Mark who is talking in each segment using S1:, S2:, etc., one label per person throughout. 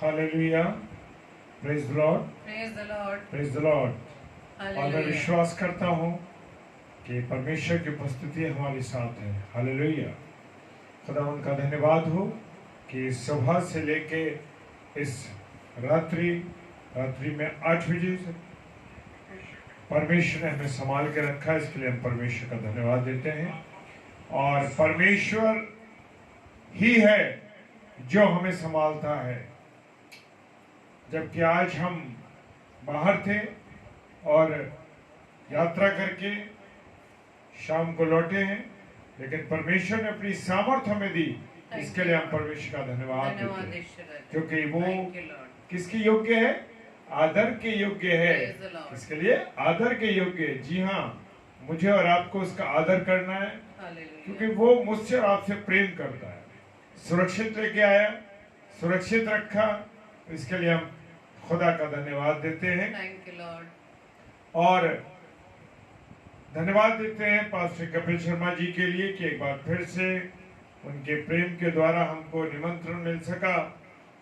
S1: Hallelujah, praise the Lord,
S2: Praise the Lord.
S1: Praise the Lord. और मैं
S2: Hallelujah.
S1: विश्वास करता हूँ कि परमेश्वर की उपस्थिति हमारे साथ है। हालेलुया, खुदा उनका धन्यवाद हो कि सुबह से लेके इस रात्रि में 8 बजे से परमेश्वर ने हमें संभाल के रखा है। इसके लिए हम परमेश्वर का धन्यवाद देते हैं। और परमेश्वर ही है जो हमें संभालता है। जबकि आज हम बाहर थे और यात्रा करके शाम को लौटे हैं, लेकिन परमेश्वर ने अपनी सामर्थ हमें दी। इसके लिए हम परमेश्वर का धन्यवाद देते हैं, क्योंकि वो किसके योग्य है? आदर के योग्य है। इसके लिए आदर के योग्य है। जी हाँ, मुझे और आपको उसका आदर करना है, क्योंकि वो मुझसे और आपसे प्रेम करता है। सुरक्षित लेके आया, सुरक्षित रखा, इसके लिए हम खुदा का धन्यवाद देते हैं।
S2: Thank you, Lord.
S1: और धन्यवाद देते हैं पास्टर कपिल शर्मा जी के लिए कि एक बार फिर से उनके प्रेम के द्वारा हमको निमंत्रण मिल सका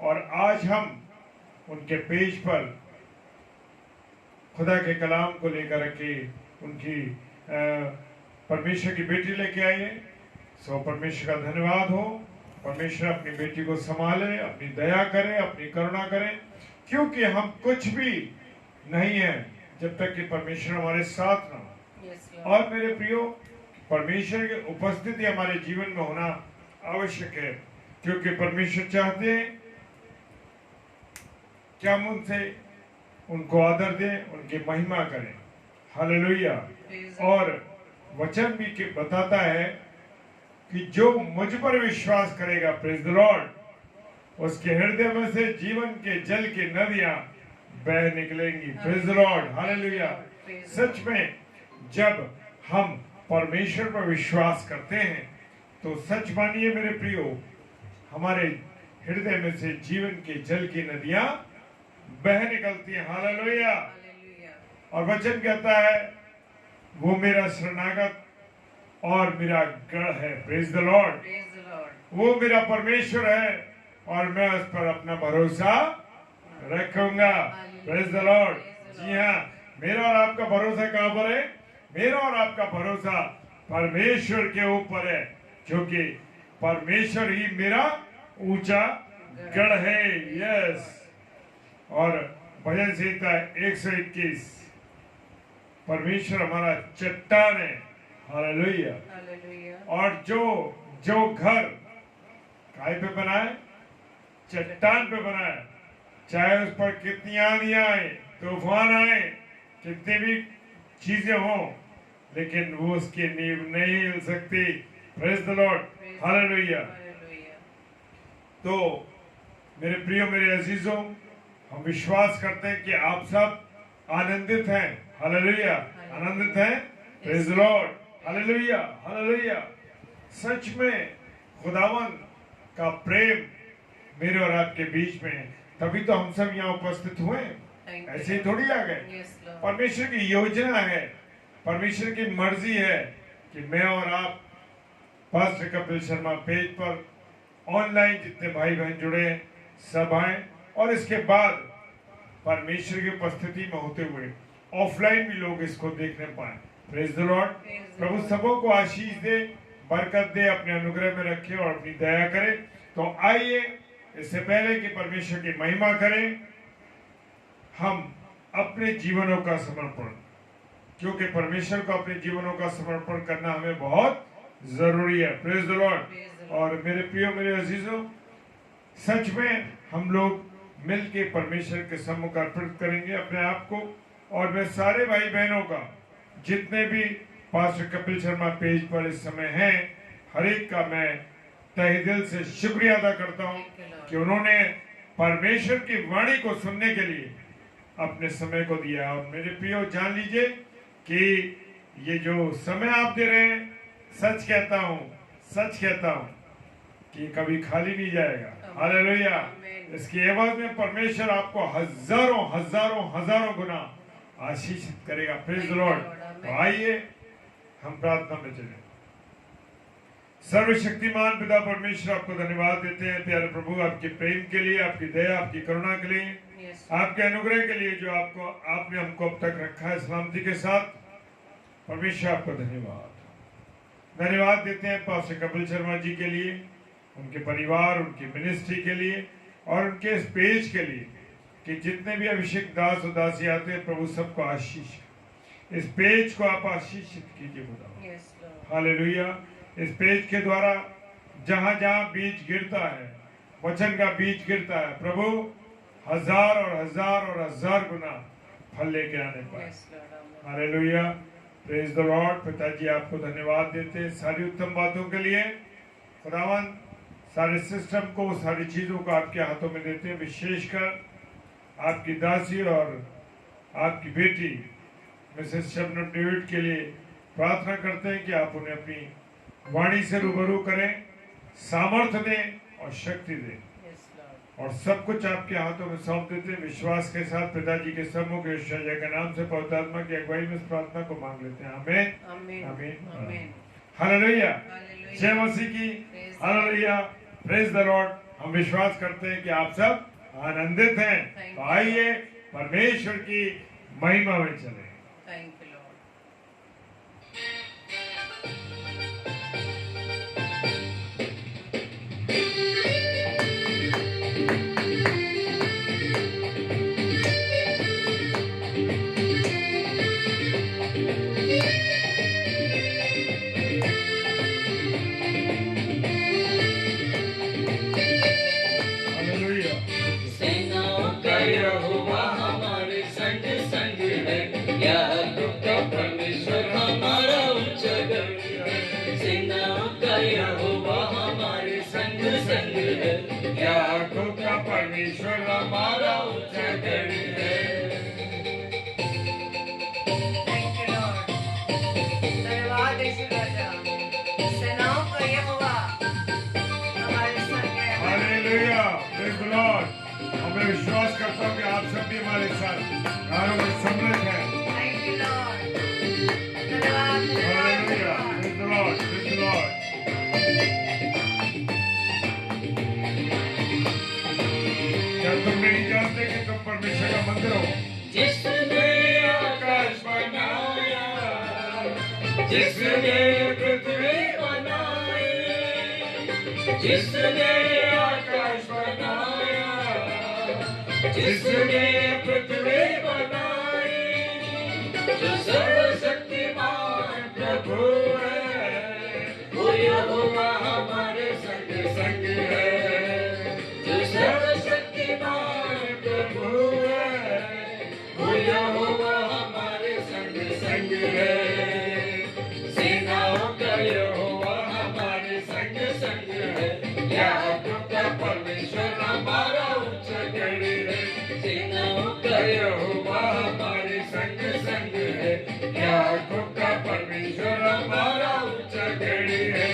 S1: और आज हम उनके पेज पर खुदा के कलाम को लेकर के उनकी परमेश्वर की बेटी लेके आए। सो परमेश्वर का धन्यवाद हो। परमेश्वर अपनी बेटी को संभाले, अपनी दया करे, अपनी करुणा करे, क्योंकि हम कुछ भी नहीं है जब तक कि परमेश्वर हमारे साथ ना हो।
S2: Yes, Lord.
S1: और मेरे प्रियो, परमेश्वर की उपस्थिति हमारे जीवन में होना आवश्यक है, क्योंकि परमेश्वर चाहते हैं कि हम उनसे उनको आदर दें, उनकी महिमा करें। हालेलुया।
S2: Praise
S1: और वचन भी बताता है कि जो मुझ पर विश्वास करेगा, प्रेज द लॉर्ड, उसके हृदय में से जीवन के जल की नदियां बह निकलेंगी। Praise the lord, hallelujah. सच में जब हम परमेश्वर पर विश्वास करते हैं तो सच मानिए मेरे प्रियो, हमारे हृदय में से जीवन के जल की नदियां बह निकलती हैं। हालेलुया।
S2: Hallelujah.
S1: और वचन कहता है वो मेरा शरणागत और मेरा गढ़ है। Praise the Lord.
S2: Praise the Lord.
S1: वो मेरा परमेश्वर है और मैं उस पर अपना भरोसा रखूंगा। Praise the Lord. जी हाँ, मेरा और आपका भरोसा कहाँ पर है? मेरा और आपका भरोसा परमेश्वर के ऊपर है, क्योंकि परमेश्वर ही मेरा ऊंचा गढ़ है। यस। और भजन संहिता 121, परमेश्वर हमारा चट्टान है। हालेलुया।
S2: Hallelujah.
S1: और जो घर काय पे बना है? चट्टान पे बना है। चाहे उस पर कितनी आंधियां आए, तूफान आए, कितनी भी चीजें हों, लेकिन वो उसकी नींव नहीं हिल सकती। Praise the lord. Hallelujah.
S2: Hallelujah.
S1: तो मेरे प्रियो, मेरे अजीजों, हम विश्वास करते हैं कि आप सब आनंदित हैं। हालेलुया। आनंदित हैं। Praise the lord. Hallelujah, hallelujah. सच में खुदावन का प्रेम मेरे और आपके बीच में है, तभी तो हम सब यहाँ उपस्थित हुए।
S2: Thank you.
S1: ऐसे ही थोड़ी आ गए।
S2: Yes, Lord.
S1: परमेश्वर की योजना है, परमेश्वर की मर्जी है कि मैं और आप पास्टर कपिल शर्मा पेज पर ऑनलाइन जितने भाई बहन जुड़े हैं सब आए, और इसके बाद परमेश्वर की उपस्थिति में होते हुए ऑफलाइन भी लोग इसको देखने पाए। Praise the Lord. प्रभु सबों को आशीष दे, बरकत दे, अपने अनुग्रह में रखे और अपनी दया करे। तो आइए, इससे पहले कि परमेश्वर की महिमा करें, हम अपने जीवनों का समर्पण, क्योंकि परमेश्वर को अपने जीवनों का समर्पण करना हमें बहुत जरूरी है। Praise the Lord. और मेरे प्रियो, मेरे अजीजों, सच में हम लोग मिलके परमेश्वर के सम्मुख अर्पित करेंगे अपने आप को। और मैं सारे भाई बहनों का, जितने भी पास्टर कपिल शर्मा पेज पर इस समय हैं, हर एक का मैं तहे दिल से शुक्रिया अदा करता हूं कि उन्होंने परमेश्वर की वाणी को सुनने के लिए अपने समय को दिया। और मेरे प्रियो, जान लीजिए कि ये जो समय आप दे रहे हैं, सच कहता हूं कि कभी खाली नहीं जाएगा। हालेलुया। इसकी एवज में परमेश्वर आपको हजारों हजारों हजारों गुना आशीषित करेगा। Praise the Lord. तो आइए हम प्रार्थना में चलें। सर्वशक्तिमान पिता परमेश्वर, आपको धन्यवाद देते हैं प्यारे प्रभु, आपके प्रेम के लिए, आपकी दया, आपकी करुणा के लिए,
S2: Yes.
S1: आपके अनुग्रह के लिए जो आपने हमको अब तक रखा है सलामती के साथ। परमेश्वर आपको धन्यवाद देते हैं पास्टर कपिल शर्मा जी के लिए, उनके परिवार, उनकी मिनिस्ट्री के लिए और उनके इस पेज के लिए कि जितने भी अभिषेक दास और दासी आते हैं प्रभु सबको आशीष, इस पेज को आप आशीषित कीजिए खुदा।
S2: Yes, Lord.
S1: हालेलुया। इस पेज के द्वारा जहां जहां बीज गिरता है, वचन का बीज गिरता है, प्रभु हजार और हजार और हजार गुना फल लेके आने पाए।
S2: Yes, Lord. Amen.
S1: Hallelujah. Praise the Lord. पिताजी आपको धन्यवाद देते हैं सारी उत्तम बातों के लिए। खुदावन सारे सिस्टम को, सारी चीजों को आपके हाथों में देते हैं, विशेषकर आपकी दासी और आपकी बेटी मिसेस शबनम डेविड के लिए प्रार्थना करते हैं कि आप उन्हें अपनी वाणी से रूबरू करें, सामर्थ्य दें और शक्ति दें,
S2: Yes, Lord.
S1: और सब कुछ आपके हाथों में सौंप देते हैं। विश्वास के साथ पिताजी के सम्मुख यीशु मसीह के नाम से पवित्र आत्मा की अगुवाई में इस प्रार्थना को मांग लेते हैं। आमीन,
S2: Amen.
S1: आमीन,
S2: Amen.
S1: हालेलुया।
S2: Hallelujah.
S1: जय मसीह की।
S2: Praise the
S1: hallelujah. Praise the Lord. हम विश्वास करते हैं कि आप सब आनंदित हैं।
S2: Thank
S1: तो
S2: you.
S1: आइए परमेश्वर की महिमा में चलें।
S2: Thank you, Lord.
S1: हालेलुया।
S3: सेनाओं का यहोवा हमारे संग संग है, याकूब का परमेश्वर हमारा उजागर है। सेनाओं का यहोवा हमारे संग संग है, याकूब का परमेश्वर हमारा उजागर है।
S2: Thank you, Lord. धन्यवाद यीशु राजा। सेनाओं का यहोवा हमारे संग है।
S1: हालेलुया। Praise the Lord. मैं विश्वास करता हूँ कि आप सब भी हमारे साथ घरों में सम्मिलित हैं।
S2: Thank you, Lord. धन्यवाद, धन्यवाद,
S1: हालेलुया।
S2: धन्यवाद।
S1: Praise the Lord, praise the Lord. क्या तुम नहीं जानते कि तुम परमेश्वर का मंदिर हो?
S3: जिसने आकाश बनाया, जिसने पृथ्वी बनाई, जिसने आकाश बनाया, जिसने पृथ्वी बनाई, जो सर्वशक्तिमान प्रभु है, वो यहोवा हमारे संग संग है। जो सर्वशक्तिमान प्रभु है, वो यहोवा हमारे संग संग है। सेनाओं का यहोवा हमारे संग संग है, याकूब का परमेश्वर हमारा उजागर है। सेनाओं का यहोवा हमारे संग संग है, याकूब का परमेश्वर हमारा उजागर है।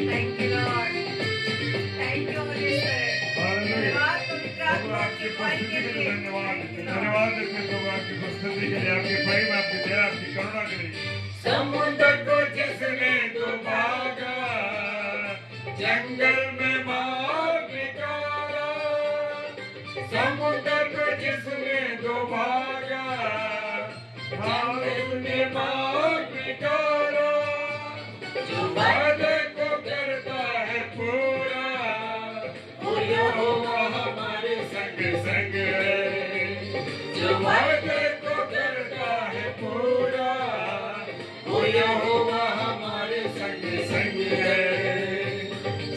S2: Thank you, Lord. Thank you, Holy Spirit.
S1: Hallelujah.
S2: धन्यवाद पवित्र
S1: प्रभु
S2: आत्मा
S1: आपकी
S2: की अगुवाई
S1: उपस्थिति
S2: के
S1: के लिए
S2: लिए।
S1: धन्यवाद।
S2: Thank you, Lord.
S1: धन्यवाद देते हैं प्रभु आपकी उपस्थिति के लिए, आपकी प्रेम, आपकी दया, आपकी करुणा के लिए।
S3: समुद्र को जिसने डुबागा, जंगल में मार निकाला। समुद्र को जिसने डुबागा, जंगल में मार निकाला। जो वादे को करता है पूरा, वो यहोवा हमारे संग संग है। जो वादे को करता है पूरा, वो यहोवा हमारे संग संग है।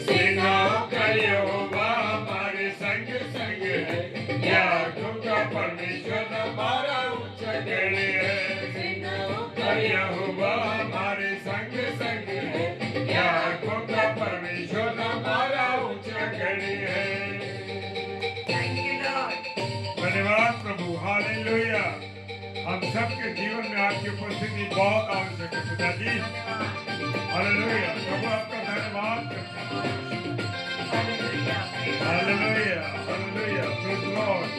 S3: सेनाओं का यहोवा हमारे संग संग है, याकूब का परमेश्वर हमारा उजागर है। सेनाओं का यहोवा हमारे संग संग है, याकूब का परमेश्वर हमारा उजागर है।
S2: Thank you, Lord.
S1: धन्यवाद प्रभु। हालेलुया। हम सबके जीवन में आपकी उपस्थिति बहुत आवश्यक है पिताजी। हालेलुया। प्रभु आपका धन्यवाद करते हैं।
S2: Hallelujah. Praise the Lord.
S1: Hallelujah, hallelujah. Praise the Lord.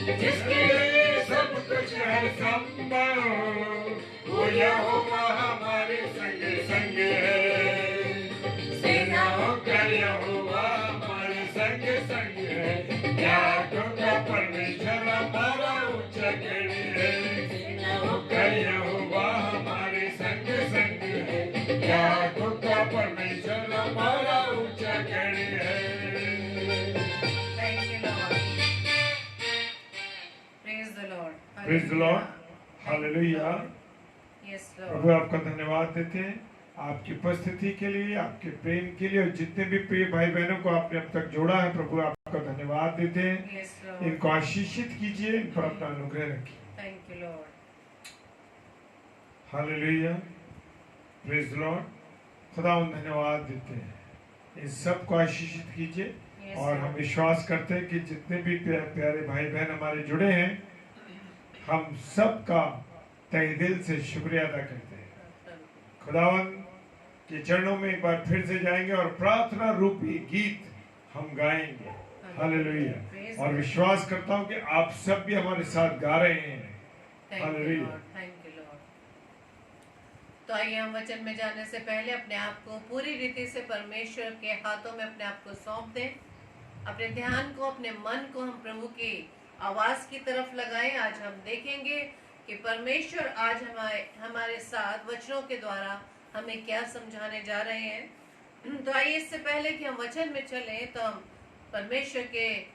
S3: जिसके लिए सब कुछ है संभव, वो यहोवा हमारे संग संग है। सेनाओं का यहोवा हमारे संग संग है। याकों का परमेश्वर हमारा ऊंचा गढ़ है। सेनाओं का यहोवा हमारे संग संग है। याकों का परमेश्वर हमारा ऊंचा गढ़ है।
S2: Thank you, Lord. Praise the Lord.
S1: Praise the Lord. Hallelujah.
S2: Yes,
S1: Prabhu
S2: Lord.
S1: आपका धन्यवाद देते हैं आपकी उपस्थिति के लिए, आपके प्रेम के लिए, और जितने भी प्रिय भाई बहनों को आपने अब तक जोड़ा है, प्रभु आपका धन्यवाद देते हैं।
S2: Yes, Lord.
S1: इनको आशीषित कीजिए, इन पर अपना अनुग्रह रखिए।
S2: Thank you, Lord.
S1: Hallelujah, praise Lord. खुदा हम धन्यवाद देते हैं, इन सबको आशीषित कीजिए।
S2: Yes,
S1: और हम
S2: Lord.
S1: विश्वास करते हैं कि जितने भी प्यारे भाई बहन हमारे जुड़े हैं, हम सबका तहे दिल से शुक्रिया अदा करते हैं। खुदावन के चरणों में एक बार फिर से जाएंगे और प्रार्थना रूपी गीत हम गाएंगे। हालेलुया। और विश्वास करता हूं कि आप सब भी हमारे साथ गा रहे हैं।
S2: Thank you,
S1: hallelujah.
S2: Lord. Thank you, Lord. तो आइए हम वचन में जाने से पहले अपने आप को पूरी रीति से परमेश्वर के हाथों में अपने आप को सौंप दें। अपने ध्यान को, अपने मन को हम प्रभु की आवाज की तरफ लगाएं। आज हम देखेंगे कि परमेश्वर आज हमारे साथ वचनों के द्वारा हमें क्या समझाने जा रहे हैं। तो आइए इससे पहले कि हम वचन में चलें, तो हम परमेश्वर के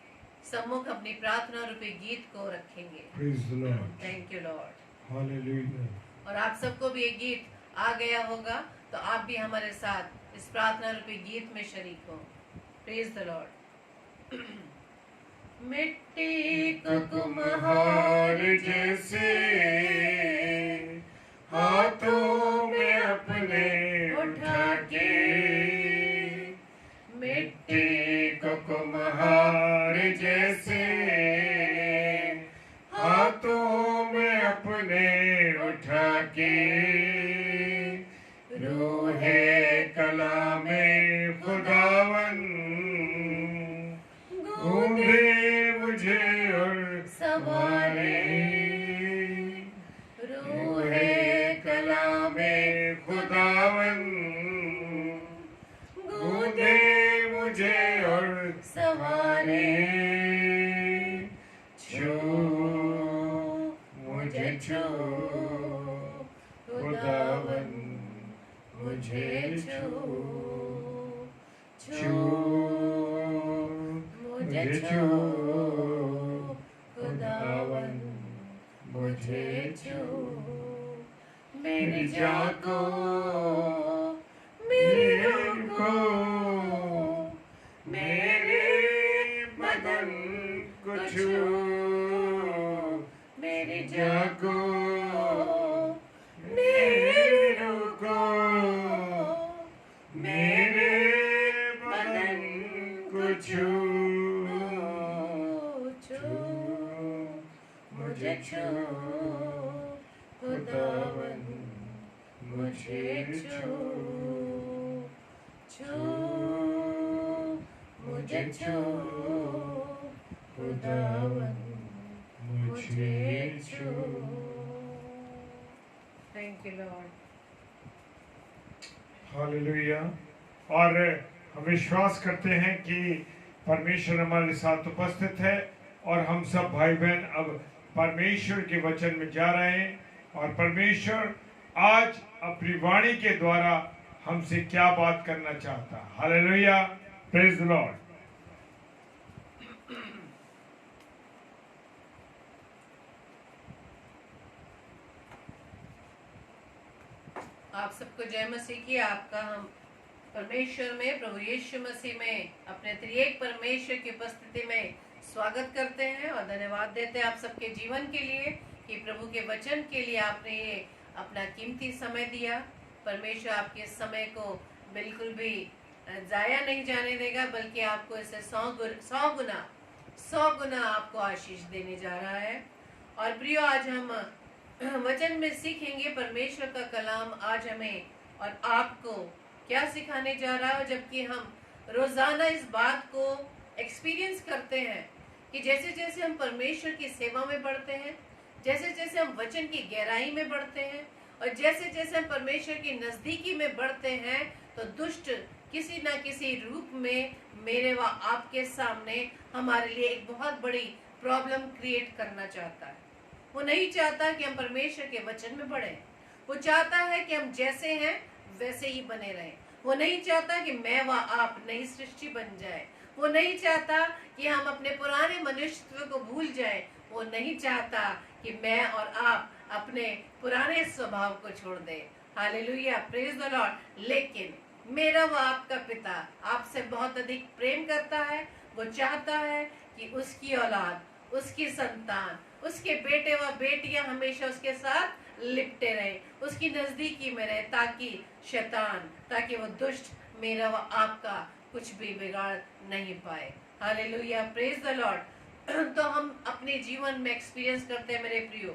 S2: सम्मुख अपनी प्रार्थना रूपी गीत को रखेंगे।
S1: Praise the Lord.
S2: Thank you Lord.
S1: Hallelujah.
S2: और आप सबको भी ये गीत आ गया होगा, तो आप भी हमारे साथ इस प्रार्थना रूपी गीत में शरीक हो। Praise the Lord. मिट्टी को
S3: कुम्हार जैसे हाथों में अपने उठा के, मिट्टी को कुम्हार जैसे हाथों में अपने उठा के, रूहे कला में खुदावन गूंधे मुझे और संवारे, रूहे कला में खुदावन गूंधे मुझे और संवारे, छू मुझे छू खुदावन मुझे छू, छू मुझे छू खुदावन मुझे छू, मेरी जान को, मेरी रूह को, मेरे बदन को छू, मेरी जान को, मेरी रूह को, मेरे बदन को छू, मुझे छू खुदावन मुझे छू, छू मुझे छू खुदावन मुझे छू। Thank you Lord.
S1: हालेलुया। और हम विश्वास करते हैं कि परमेश्वर हमारे साथ उपस्थित है, और हम सब भाई बहन अब परमेश्वर के वचन में जा रहे हैं, और परमेश्वर आज अपनी वाणी के द्वारा हमसे क्या बात करना चाहता है। Hallelujah, praise the Lord.
S2: आप सबको जय मसीह की। आपका हम परमेश्वर में, प्रभु यीशु मसीह में, अपने त्रिएक परमेश्वर की उपस्थिति में स्वागत करते हैं और धन्यवाद देते हैं आप सबके जीवन के लिए कि प्रभु के वचन के लिए आपने ये अपना कीमती समय दिया। परमेश्वर आपके इस समय को बिल्कुल भी जाया नहीं जाने देगा, बल्कि आपको इसे 100 गुना आपको आशीष देने जा रहा है। और प्रियो, आज हम वचन में सीखेंगे परमेश्वर का कलाम आज हमें और आपको क्या सिखाने जा रहा है। जबकि हम रोजाना इस बात को एक्सपीरियंस करते हैं कि जैसे जैसे हम परमेश्वर की सेवा में बढ़ते हैं, जैसे जैसे हम वचन की गहराई में बढ़ते हैं और जैसे जैसे हम परमेश्वर की नजदीकी में बढ़ते हैं, तो दुष्ट किसी ना किसी रूप में मेरे व आपके सामने हमारे लिए एक बहुत बड़ी प्रॉब्लम क्रिएट करना चाहता है। वो नहीं चाहता कि हम परमेश्वर के वचन में बढ़े। वो चाहता है कि हम जैसे हैं वैसे ही बने रहें। वो नहीं चाहता कि मैं व आप नई सृष्टि बन जाए। वो नहीं चाहता कि हम अपने पुराने मनुष्यत्व को भूल जाएं। वो नहीं चाहता कि मैं और आप अपने पुराने स्वभाव को छोड़ दें। Hallelujah, praise the Lord. लेकिन मेरा व आपका पिता आपसे बहुत अधिक प्रेम करता है। वो चाहता है कि उसकी औलाद, उसकी संतान, उसके बेटे व बेटियां हमेशा उसके साथ लिपटे रहे, उसकी नजदीकी में रहे, ताकि वो दुष्ट मेरा व आपका कुछ भी बिगाड़ नहीं पाए। Hallelujah, praise the Lord. तो हम अपने जीवन में एक्सपीरियंस करते हैं मेरे प्रियो,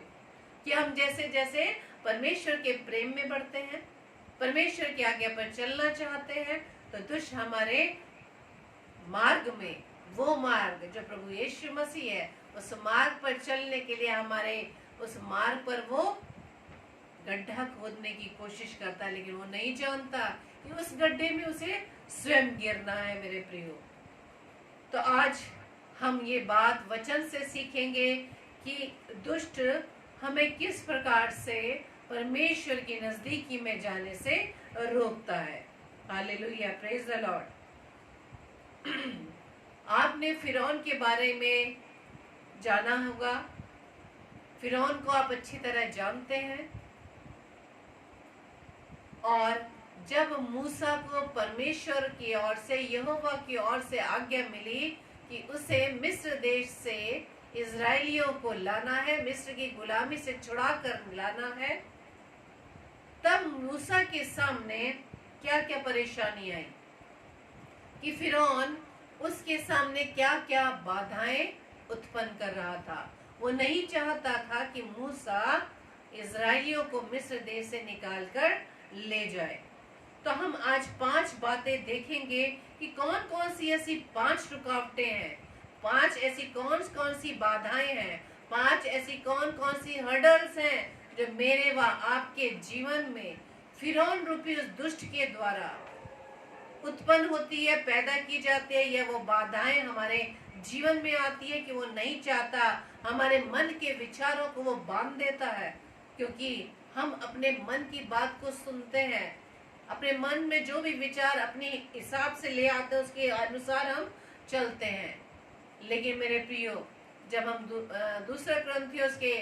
S2: कि हम जैसे जैसे परमेश्वर के प्रेम में बढ़ते हैं, परमेश्वर की आज्ञा पर चलना चाहते हैं, तो दुष्ट हमारे मार्ग में, वो मार्ग जो प्रभु यीशु मसीह है, उस मार्ग पर चलने के लिए हमारे उस मार्ग पर वो गड्ढा खोदने की कोशिश करता है। लेकिन वो नहीं जानता कि उस गड्ढे में उसे स्वयं गिरना है मेरे प्रियो। तो आज हम ये बात वचन से सीखेंगे कि दुष्ट हमें किस प्रकार से परमेश्वर की नजदीकी में जाने से रोकता है। Hallelujah, praise the Lord. आपने फिरौन के बारे में जाना होगा। फिरौन को आप अच्छी तरह जानते हैं। और जब मूसा को परमेश्वर की ओर से, यहोवा की ओर से आज्ञा मिली कि उसे मिस्र देश से इजराइलियों को लाना है, मिस्र की गुलामी से छुड़ा कर लाना है, तब मूसा के सामने क्या क्या परेशानी आई, कि फिरौन उसके सामने क्या क्या बाधाएं उत्पन्न कर रहा था। वो नहीं चाहता था कि मूसा इजराइलियों को मिस्र देश से निकालकर ले जाए। तो हम आज 5 बातें देखेंगे कि कौन कौन सी ऐसी 5 रुकावटें हैं, 5 ऐसी कौन कौन सी बाधाएं हैं, 5 ऐसी कौन कौन सी हर्डल्स हैं जो मेरे व आपके जीवन में फिरौन रूपी उस दुष्ट के द्वारा उत्पन्न होती है, पैदा की जाती है, या वो बाधाएं हमारे जीवन में आती है कि वो नहीं चाहता, हमारे मन के विचारों को वो बांध देता है। क्योंकि हम अपने मन की बात को सुनते हैं, अपने मन में जो भी विचार अपने हिसाब से ले आते हैं उसके अनुसार हम चलते हैं। लेकिन मेरे प्रियो, जब हम दूसरा ग्रंथियों के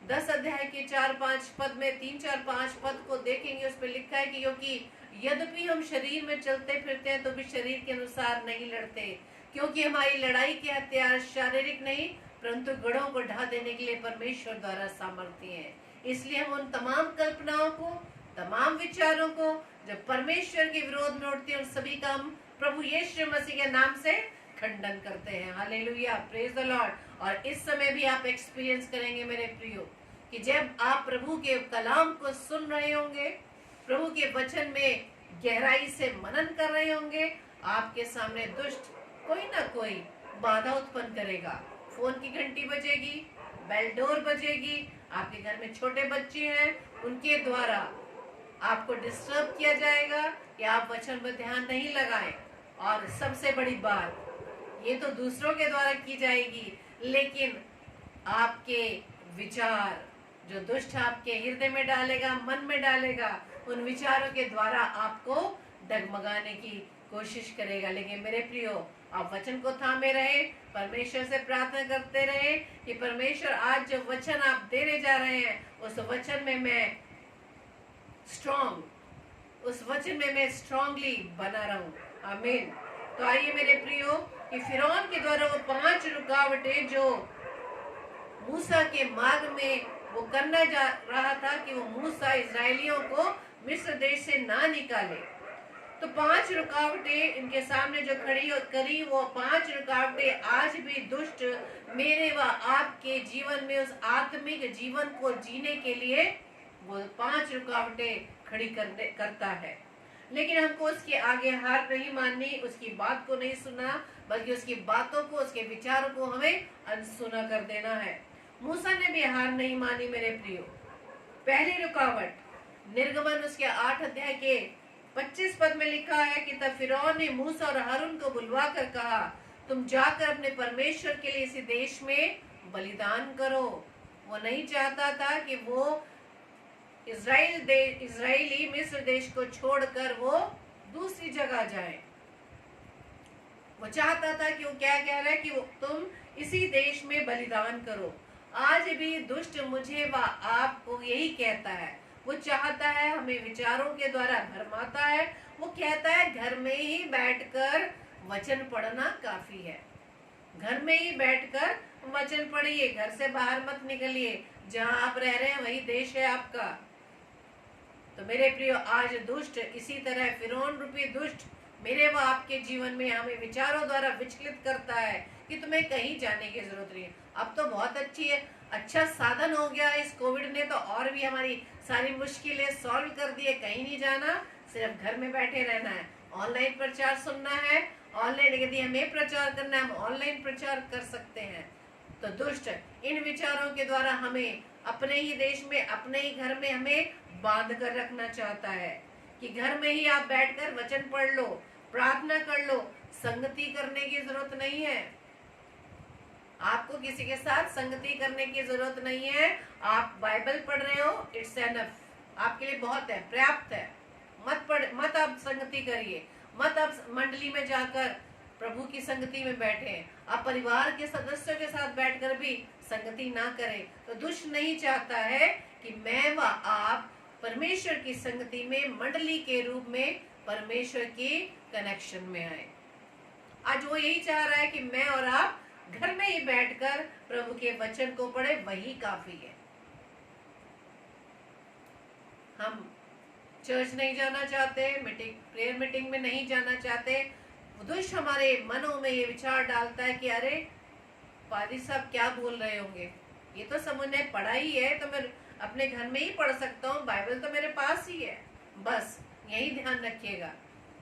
S2: 10 अध्याय के 4-5 पद में 3-4-5 पद को देखेंगे, उस पर लिखा है कि क्योंकि यद्यपि हम शरीर में चलते फिरते हैं तो भी शरीर के अनुसार नहीं लड़ते, क्योंकि हमारी लड़ाई के हथियार शारीरिक नहीं परंतु गढ़ों को ढा देने के लिए परमेश्वर द्वारा सामर्थ्य है। इसलिए हम उन तमाम कल्पनाओं को, तमाम विचारों को जो परमेश्वर के विरोध में उठते हैं, उन सभी का हम प्रभु यीशु मसीह के नाम से खंडन करते हैं। Hallelujah, praise the Lord. और इस समय भी आप एक्सपीरियंस करेंगे मेरे प्रियो, कि जब आप प्रभु के कलाम को सुन रहे होंगे, प्रभु के वचन में गहराई से मनन कर रहे होंगे, आपके सामने दुष्ट कोई ना कोई बाधा उत्पन्न करेगा। फोन की घंटी बजेगी, बेल डोर बजेगी, आपके घर में छोटे बच्चे हैं, उनके द्वारा आपको डिस्टर्ब किया जाएगा कि आप वचन पर ध्यान नहीं लगाएं। और सबसे बड़ी बात, ये तो दूसरों के द्वारा की जाएगी, लेकिन आपके विचार जो दुष्ट आपके हृदय में डालेगा, मन में डालेगा, उन विचारों के द्वारा आपको डगमगाने की कोशिश करेगा। लेकिन मेरे प्रियो, आप वचन को थामे रहे, परमेश्वर से प्रार्थना करते रहे कि परमेश्वर आज जो वचन आप देने जा रहे हैं, उस वचन में मैं स्ट्रांगली बना रहूं। आमीन। तो आइए मेरे प्रियो, कि फिरौन के द्वारा वो 5 रुकावटें जो मूसा के मार्ग में वो करना जा रहा था कि वो मूसा इजराइलियों को मिस्र देश से ना निकाले, तो 5 रुकावटें इनके सामने जो करी, वो 5 रुकावटें आज भी दुष्ट मेरे व आपके जीवन में उस आत्मिक जीवन को जीने के लिए वो 5 रुकावटें खड़ी करता है। लेकिन हमको उसके आगे हार नहीं माननी, उसकी बात को नहीं सुनना, बल्कि उसकी बातों को, उसके विचारों को हमें अनसुना कर देना है। मूसा ने भी हार नहीं मानी मेरे प्रियो। पहली रुकावट निर्गमन उसके 8 अध्याय के 25 पद में लिखा है कि तब फिरौन ने मूसा और हारून को बुलवा कर कहा, तुम जाकर अपने परमेश्वर के लिए इसी देश में बलिदान करो। वो नहीं चाहता था कि वो इजरायली मिस्र देश को छोड़कर वो दूसरी जगह जाए। वो चाहता था कि वो क्या कह रहा है कि वो तुम इसी देश में बलिदान करो। आज भी दुष्ट मुझे व आपको यही कहता है। वो चाहता है, हमें विचारों के द्वारा भरमाता है। वो कहता है घर में ही बैठकर वचन पढ़ना काफी है। घर में ही बैठकर वचन पढ़िए, घर से बाहर मत निकलिए। जहां आप रह रहे हैं वही देश है आपका। तो मेरे प्रियो, आज दुष्ट इसी तरह फिरौन रूपी दुष्ट मेरे व आपके जीवन में हमें विचारों द्वारा विचलित करता है कि तुम्हें कहीं जाने की जरूरत नहीं है। अब तो बहुत अच्छा साधन हो गया इस कोविड ने, तो और भी हमारी सारी मुश्किलें सॉल्व कर दी है। कहीं नहीं जाना, सिर्फ घर में बैठे रहना है। ऑनलाइन प्रचार सुनना है, ऑनलाइन यदि हमें प्रचार करना है हम ऑनलाइन प्रचार कर सकते हैं। तो दुष्ट इन विचारों के द्वारा हमें अपने ही देश में, अपने ही घर में हमें बांध कर रखना चाहता है कि घर में ही आप बैठकर वचन पढ़ लो, प्रार्थना कर लो, संगति करने की जरूरत नहीं है। आपको किसी के साथ संगति करने की जरूरत नहीं है। आप बाइबल पढ़ रहे हो, इट्स एनफ, आपके लिए बहुत है, पर्याप्त है। मत आप संगति करिए, मत आप मंडली में जाकर प्रभु की संगति में बैठे। आप परिवार के सदस्यों के साथ बैठकर भी संगति ना करें। तो दुष्ट नहीं चाहता है कि मैं व आप परमेश्वर की संगति में, मंडली के रूप में परमेश्वर की कनेक्शन में आए। आज वो यही चाह रहा है कि मैं और आप घर में ही बैठकर प्रभु के वचन को पढ़े, वही काफी है। हम चर्च नहीं जाना चाहते, प्रेयर मीटिंग में नहीं जाना चाहते। दुष्ट हमारे मनों में ये विचार डालता है कि अरे पादी साहब क्या बोल रहे होंगे, ये तो सब उन्हें पढ़ा ही है, तो मैं अपने घर में ही पढ़ सकता हूँ, बाइबल तो मेरे पास ही है। बस यही ध्यान रखिएगा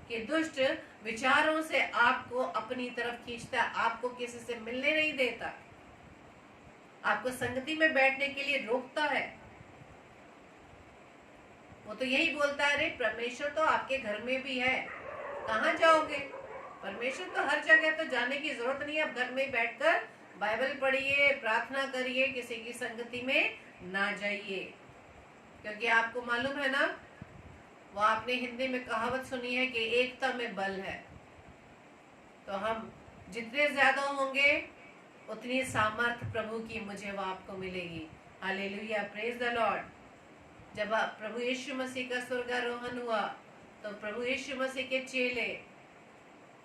S2: कि दुष्ट विचारों से आपको अपनी तरफ खींचता है, आपको किसी से मिलने नहीं देता, आपको संगति में बैठने के लिए रोकता है। वो तो यही बोलता है, अरे परमेश्वर तो आपके घर में भी है, कहाँ जाओगे? परमेश्वर तो हर जगह, तो जाने की जरूरत नहीं है। आप घर में बैठकर बाइबल पढ़िए, प्रार्थना करिए, किसी की संगति में ना जाइए। क्योंकि आपको मालूम है ना, वो आपने हिंदी में कहावत सुनी है कि एकता में बल है। तो हम जितने ज्यादा होंगे उतनी सामर्थ प्रभु की मुझे वो आपको मिलेगी। Hallelujah, praise the Lord. जब प्रभु यीशु मसीह का स्वर्गारोहण हुआ तो प्रभु यीशु मसीह के चेले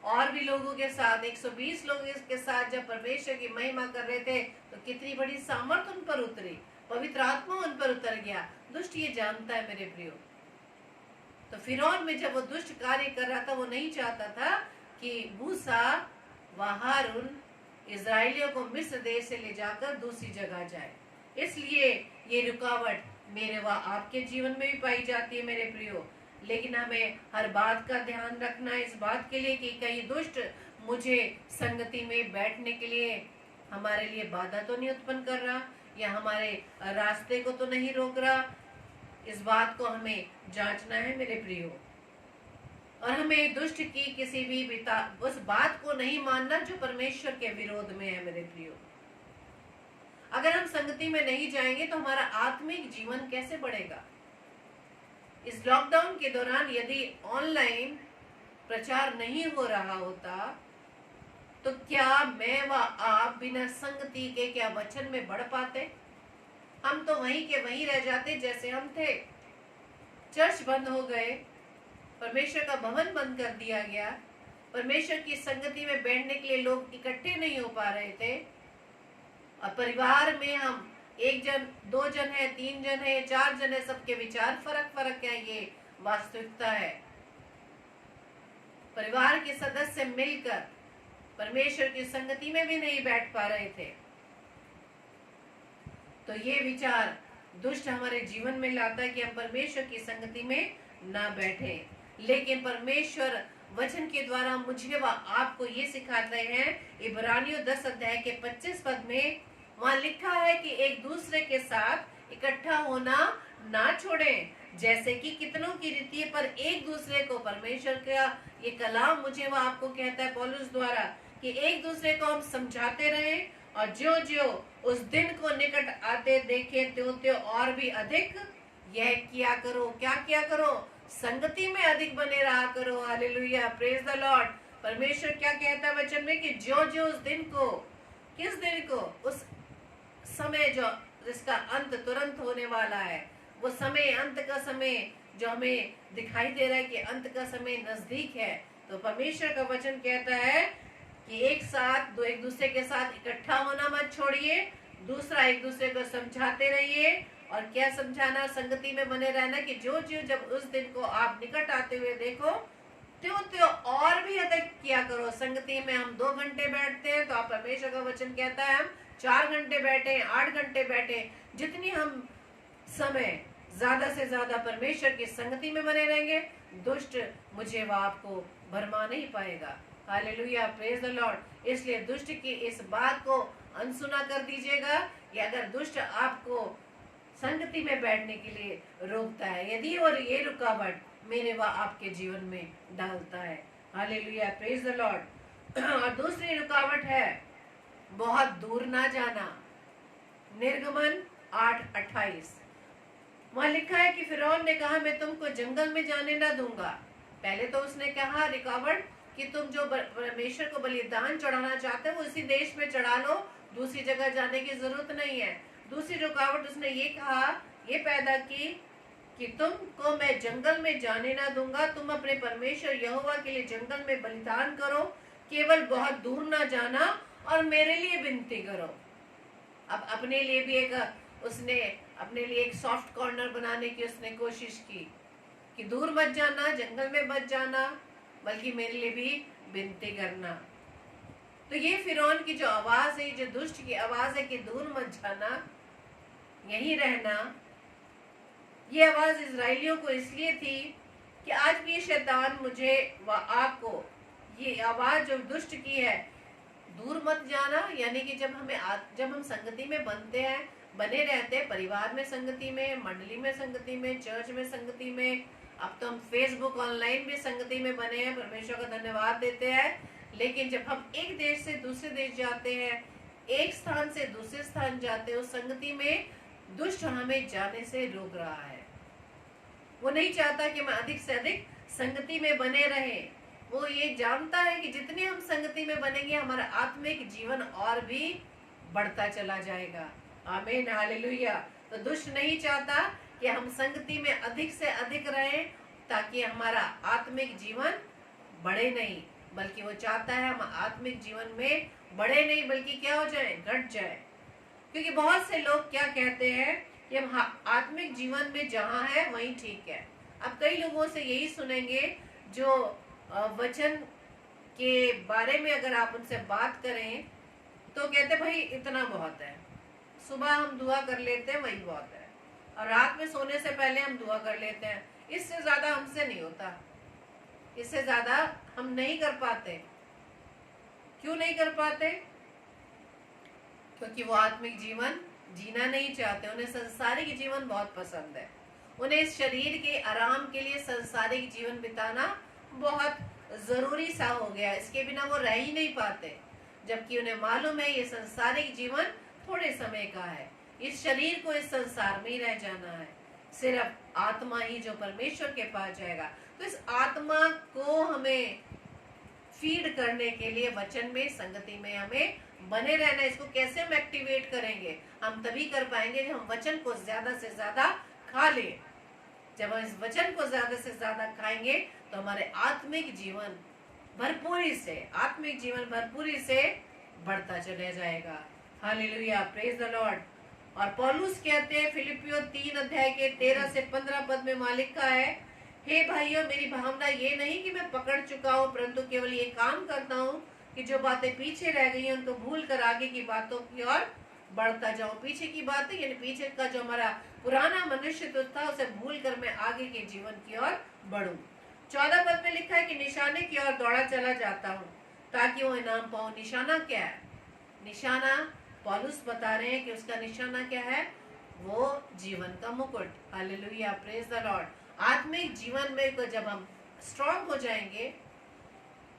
S2: और भी लोगों के साथ, 120 लोगों के साथ जब परमेश्वर की महिमा कर रहे थे तो कितनी बड़ी सामर्थ उन पर उतरी, पवित्र आत्मा उन पर उतर गया। दुष्ट ये जानता है मेरे प्रियो। तो फिरौन में जब वो दुष्ट कार्य कर रहा था, वो नहीं चाहता था कि मूसा व हारून इजराइलियों को मिस्र देश से ले जाकर दूसरी जगह जाए। इसलिए ये रुकावट मेरे व आपके जीवन में भी पाई जाती है मेरे प्रियो। लेकिन हमें हर बात का ध्यान रखना है, इस बात के लिए कि कहीं दुष्ट मुझे संगति में बैठने के लिए हमारे लिए बाधा तो नहीं उत्पन्न कर रहा, या हमारे रास्ते को तो नहीं रोक रहा। इस बात को हमें जांचना है मेरे प्रियो। और हमें दुष्ट की किसी भी उस बात को नहीं मानना जो परमेश्वर के विरोध में है मेरे प्रियो। अगर हम संगति में नहीं जाएंगे तो हमारा आत्मिक जीवन कैसे बढ़ेगा? इस लॉकडाउन के दौरान यदि ऑनलाइन प्रचार नहीं हो रहा होता तो क्या मैं व आप बिना संगति के क्या वचन में बढ़ पाते? हम तो वहीं के वहीं रह जाते जैसे हम थे। चर्च बंद हो गए, परमेश्वर का भवन बंद कर दिया गया, परमेश्वर की संगति में बैठने के लिए लोग इकट्ठे नहीं हो पा रहे थे। और परिवार में हम 1 जन, 2 जन है, 3 जन है, 4 जन है, सबके विचार फर्क है, ये वास्तविकता है। परिवार के सदस्य मिलकर परमेश्वर की संगति में भी नहीं बैठ पा रहे थे। तो ये विचार दुष्ट हमारे जीवन में लाता है कि हम परमेश्वर की संगति में ना बैठे। लेकिन परमेश्वर वचन के द्वारा मुझे व आपको ये सिखाते हैं। इब्रानियों 10 अध्याय के 25 पद में वहां लिखा है कि एक दूसरे के साथ इकट्ठा होना ना छोड़ें, जैसे कि कितनों की रीति है, पर एक दूसरे को परमेश्वर का ये कलाम मुझे व आपको कहता है पौलुस द्वारा कि एक दूसरे को हम समझाते रहें, और जो जो उस दिन को निकट आते देखे त्यों त्यों और भी अधिक यह किया करो। क्या किया करो? संगति में अधिक बने रहा करो। Hallelujah, praise the Lord. परमेश्वर क्या कहता है वचन में कि जो जो उस दिन को, किस दिन को? उस समय जो जिसका अंत तुरंत होने वाला है, वो समय, अंत का समय जो हमें दिखाई दे रहा है कि अंत का समय नजदीक है। तो परमेश्वर का वचन कहता है कि एक दूसरे के साथ इकट्ठा होना मत छोड़िए, दूसरा एक दूसरे को समझाते रहिए। और क्या समझाना? संगति में बने रहना कि जो जो जब उस दिन को आप निकट आते हुए देखो त्यों त्यों और भी अधिक किया करो। संगति में हम 2 घंटे बैठते हैं, तो आप परमेश्वर का वचन कहता है हम 4 घंटे बैठे, 8 घंटे बैठे। जितनी हम समय ज्यादा से ज्यादा परमेश्वर की संगति में बने रहेंगे, दुष्ट मुझे व आपको भरमा नहीं पाएगा। Hallelujah, praise the Lord. इसलिए दुष्ट की इस बात को अनसुना कर दीजिएगा कि अगर दुष्ट आपको संगति में बैठने के लिए रोकता है, यदि और ये रुकावट मेरे व आपके जीवन में डालता है। Hallelujah, praise the Lord. और दूसरी रुकावट है बहुत दूर ना जाना। निर्गमन 8:28 वहां लिखा है कि फिरौन ने कहा मैं तुमको जंगल में जाने ना दूंगा। पहले तो उसने कहा रुकावट कि तुम जो परमेश्वर को बलिदान चढ़ाना चाहते हो उसी देश में चढ़ा लो, दूसरी जगह जाने की जरूरत नहीं है। दूसरी रुकावट उसने ये कहा, ये पैदा की कि तुमको मैं जंगल में जाने ना दूंगा, तुम अपने परमेश्वर यहोवा के लिए जंगल में बलिदान करो, केवल बहुत दूर ना जाना और मेरे लिए विनती करो। अब अपने लिए भी उसने अपने लिए एक सॉफ्ट कॉर्नर बनाने की उसने कोशिश की कि दूर मत जाना, जंगल में मत जाना, बल्कि मेरे लिए भी विनती करना। तो ये फिरौन की जो आवाज है, जो दुष्ट की आवाज है कि दूर मत जाना, यहीं रहना, ये आवाज इजराइलियों को इसलिए थी कि आज भी शैतान मुझे व आपको ये आवाज जो दुष्ट की है, दूर मत जाना, यानी कि जब हम संगति में बनते हैं, बने रहते हैं, परिवार में संगति में, मंडली में संगति में, चर्च में संगति में, अब तो हम फेसबुक ऑनलाइन भी संगति में बने हैं, परमेश्वर का धन्यवाद देते हैं। लेकिन जब हम एक देश से दूसरे देश जाते हैं, एक स्थान से दूसरे स्थान जाते हैं, उस संगति में दुष्ट हमें जाने से रोक रहा है। वो नहीं चाहता कि हम अधिक से अधिक संगति में बने रहें। वो ये जानता है कि जितने हम संगति में बनेंगे, हमारा आत्मिक जीवन और भी बढ़ता चला जाएगा। आमीन, हालेलुया। तो दुष्ट नहीं चाहता कि हम संगति में अधिक से अधिक रहें, ताकि हमारा आत्मिक जीवन बढ़े नहीं, बल्कि वो चाहता है हम आत्मिक जीवन में बढ़े नहीं, बल्कि क्या हो जाए? घट जाए। क्योंकि बहुत से लोग क्या कहते हैं कि हम आत्मिक जीवन में जहाँ है वहीं ठीक है। अब कई लोगों से यही सुनेंगे जो वचन के बारे में अगर आप उनसे बात करें तो कहते भाई इतना बहुत है, सुबह हम दुआ कर लेते हैं वही बहुत है, और रात में सोने से पहले हम दुआ कर लेते हैं, इससे ज्यादा हमसे नहीं होता, इससे ज्यादा हम नहीं कर पाते। क्यों नहीं कर पाते? क्योंकि वो आत्मिक जीवन जीना नहीं चाहते, उन्हें संसारिक जीवन बहुत पसंद है। उन्हें इस शरीर के आराम के लिए संसारिक जीवन बिताना बहुत जरूरी सा हो गया, इसके बिना वो रह ही नहीं पाते। जबकि उन्हें मालूम है ये संसारिक जीवन थोड़े समय का है, इस शरीर को इस संसार में ही रह जाना है, सिर्फ आत्मा ही जो परमेश्वर के पास जाएगा। तो इस आत्मा को हमें फीड करने के लिए वचन में, संगति में हमें बने रहना। इसको कैसे हम एक्टिवेट करेंगे? हम तभी कर पाएंगे जब हम वचन को ज्यादा से ज्यादा खा लें। जब हम इस वचन को ज्यादा से ज्यादा खाएंगे तो हमारे आत्मिक जीवन भरपूरी से बढ़ता चला जाएगा। Hallelujah, praise the Lord. और पौलुस कहते हैं फिलिपियों 3 अध्याय के 13 से 15 पद में मालिक का है, हे भाइयों, मेरी भावना ये नहीं कि मैं पकड़ चुका हूँ, परंतु केवल ये काम करता हूँ कि जो बातें पीछे रह गई हैं उनको भूल कर आगे की बातों की ओर बढ़ता जाऊं। पीछे की बातें यानी पीछे का जो हमारा पुराना मनुष्य तो था, उसे भूल कर मैं आगे के जीवन की ओर बढ़ूं। 14 पद में लिखा है कि निशाने की ओर दौड़ा चला जाता हूँ ताकि वो इनाम पाऊं। निशाना क्या है? निशाना पौलुस बता रहे हैं कि उसका निशाना क्या है? वो जीवन का मुकुट। Hallelujah, praise the Lord. आत्मिक जीवन में को जब हम स्ट्रांग हो जाएंगे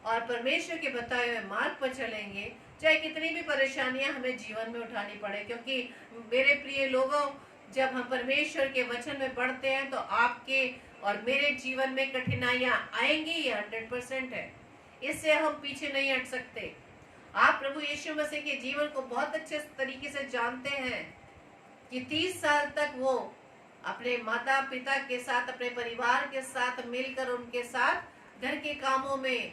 S2: और परमेश्वर के बताए हुए मार्ग पर चलेंगे, चाहे कितनी भी परेशानियां हमें जीवन में उठानी पड़े, क्योंकि मेरे प्रिय लोगों, जब हम परमेश्वर के वचन में पढ़ते हैं तो आपके और मेरे जीवन में कठिनाइयां आएंगी, ये 100% है। इससे हम पीछे नहीं हट सकते। आप प्रभु यीशु मसीह के जीवन को बहुत अच्छे तरीके से जानते हैं कि 30 साल तक वो अपने माता पिता के साथ, अपने परिवार के साथ मिलकर उनके साथ घर के कामों में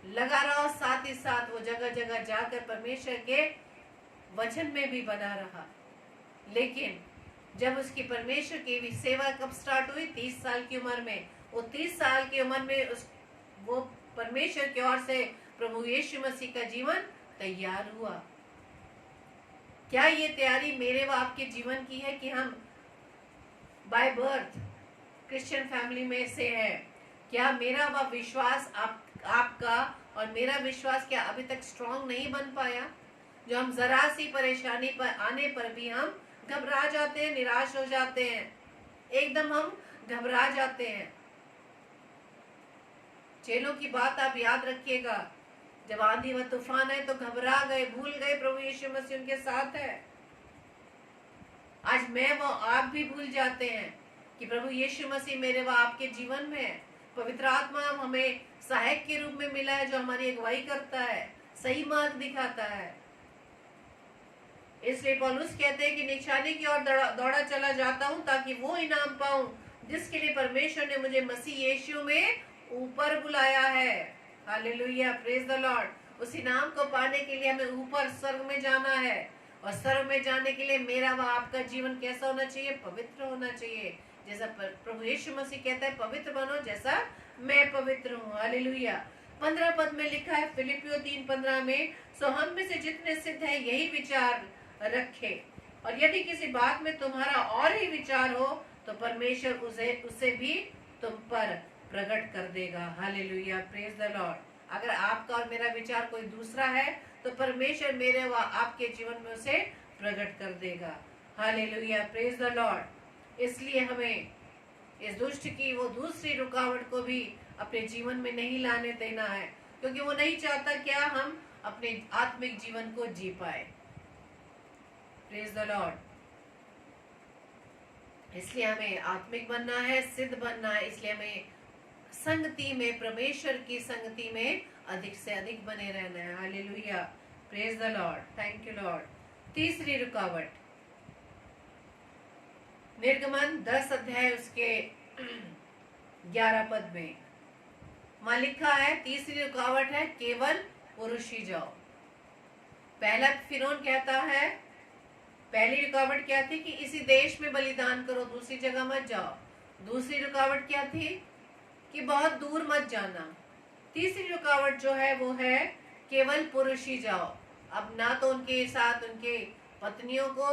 S2: लगा रहा, साथ ही साथ वो जगह जगह जाकर परमेश्वर के वचन में भी बना रहा। लेकिन जब उसकी परमेश्वर की भी सेवा कब स्टार्ट हुई? 30 साल की उम्र में। वो 30 साल की उम्र में वो परमेश्वर की ओर से प्रभु यीशु मसीह का जीवन तैयार हुआ। क्या ये तैयारी मेरे व आपके जीवन की है कि हम बाय बर्थ क्रिश्चियन फैमिली में से है? क्या मेरा व विश्वास आपका और मेरा विश्वास क्या अभी तक स्ट्रांग नहीं बन पाया? जो हम जरा सी परेशानी पर आने पर भी हम घबरा जाते हैं, निराश हो जाते हैं, एकदम हम घबरा जाते हैं। चेलों की बात आप याद रखिएगा, जब आंधी व तूफान है तो घबरा गए, भूल गए प्रभु यीशु मसीह उनके साथ है। आज मैं व आप भी भूल जाते हैं कि प्रभु यीशु मसीह मेरे व आपके जीवन में है। पवित्र आत्मा हमें सहायक के रूप में मिला है, जो हमारी अगुवाई करता है, सही मार्ग दिखाता है। इसलिए पौलुस कहते हैं कि निशाने की ओर दौड़ा चला जाता हूँ ताकि वो इनाम पाऊं जिसके लिए परमेश्वर ने मुझे मसीह यीशु में ऊपर बुलाया है। Hallelujah, praise the Lord. उस इनाम को पाने के लिए हमें ऊपर स्वर्ग में जाना है, और स्वर्ग में जाने के लिए मेरा व आपका जीवन कैसा होना चाहिए? पवित्र होना चाहिए। जैसा प्रभु यीशु मसीह कहता है, पवित्र बनो जैसा मैं पवित्र हूँ। हालेलुया। 15 पद में लिखा है फिलिपियो 3:15 में, सो हम में से जितने सिद्ध है यही विचार रखे, और यदि किसी बात में तुम्हारा और ही विचार हो तो परमेश्वर उसे भी तुम पर प्रकट कर देगा। Hallelujah, praise the Lord. अगर आपका और मेरा विचार कोई दूसरा है तो परमेश्वर मेरे व आपके जीवन में उसे प्रकट कर देगा। Hallelujah, praise the Lord. इसलिए हमें इस दुष्ट की वो दूसरी रुकावट को भी अपने जीवन में नहीं लाने देना है, क्योंकि वो नहीं चाहता क्या हम अपने आत्मिक जीवन को जी पाए। Praise the Lord. इसलिए हमें आत्मिक बनना है, सिद्ध बनना है। इसलिए हमें संगति में, परमेश्वर की संगति में अधिक से अधिक बने रहना है। Hallelujah, praise the Lord, thank you Lord. तीसरी रुकावट, निर्गमन 10 अध्याय उसके 11 पद में वहां लिखा है, तीसरी रुकावट है केवल पुरुष ही जाओ। पहला फिरौन कहता है, पहली रुकावट क्या थी कि इसी देश में बलिदान करो, दूसरी जगह मत जाओ। दूसरी रुकावट क्या थी कि बहुत दूर मत जाना। तीसरी रुकावट जो है वो है केवल पुरुष ही जाओ। अब ना तो उनके साथ उनके पत्नियों को,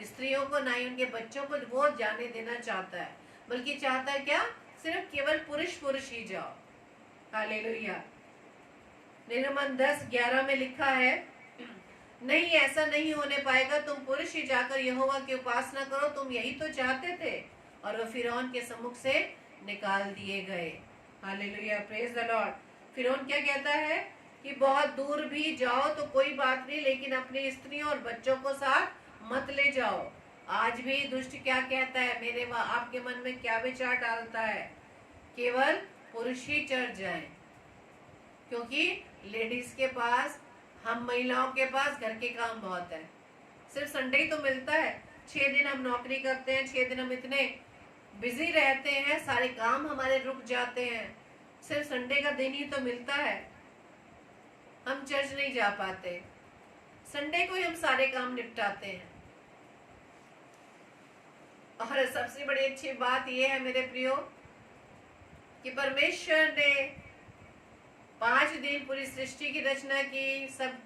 S2: स्त्रियों को, ना ही उनके बच्चों को वो जाने देना चाहता है, बल्कि चाहता है क्या? सिर्फ केवल पुरुष ही जाओ। हालेलुया। निर्गमन 10:11 में लिखा है, नहीं ऐसा नहीं होने पाएगा, तुम पुरुष ही जाकर यहोवा की उपासना करो, तुम यही तो चाहते थे। और वह फिरौन के सम्मुख से निकाल दिए गए। Hallelujah, praise the Lord. फिरौन क्या कहता है कि बहुत दूर भी जाओ तो कोई बात नहीं, लेकिन अपनी स्त्रियों और बच्चों को साथ मत ले जाओ। आज भी दुष्ट क्या कहता है, मेरे व आपके मन में क्या विचार डालता है? केवल पुरुष ही चर्च जाए, क्योंकि लेडीज के पास, हम महिलाओं के पास घर के काम बहुत है। सिर्फ संडे ही तो मिलता है। 6 दिन हम नौकरी करते हैं, 6 दिन हम इतने बिजी रहते हैं, सारे काम हमारे रुक जाते हैं, सिर्फ संडे का दिन ही तो मिलता है। हम चर्च नहीं जा पाते, संडे को ही हम सारे काम निपटाते हैं। और सबसे बड़ी अच्छी बात यह है मेरे प्रियो कि परमेश्वर ने 5 दिन पूरी सृष्टि की रचना की, सब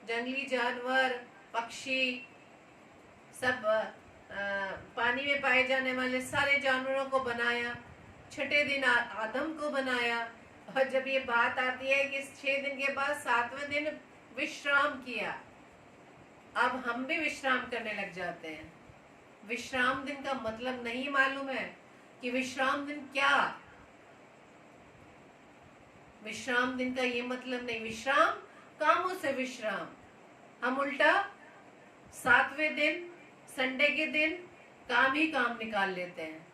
S2: जंगली जानवर, पक्षी, सब पानी में पाए जाने वाले सारे जानवरों को बनाया। छठे दिन आदम को बनाया, और जब ये बात आती है कि 6 दिन के बाद 7वें दिन विश्राम किया, अब हम भी विश्राम करने लग जाते हैं। विश्राम दिन का मतलब नहीं मालूम है कि विश्राम दिन क्या। विश्राम दिन का ये मतलब नहीं, विश्राम कामों से विश्राम। हम उल्टा 7वें दिन संडे के दिन काम ही काम निकाल लेते हैं।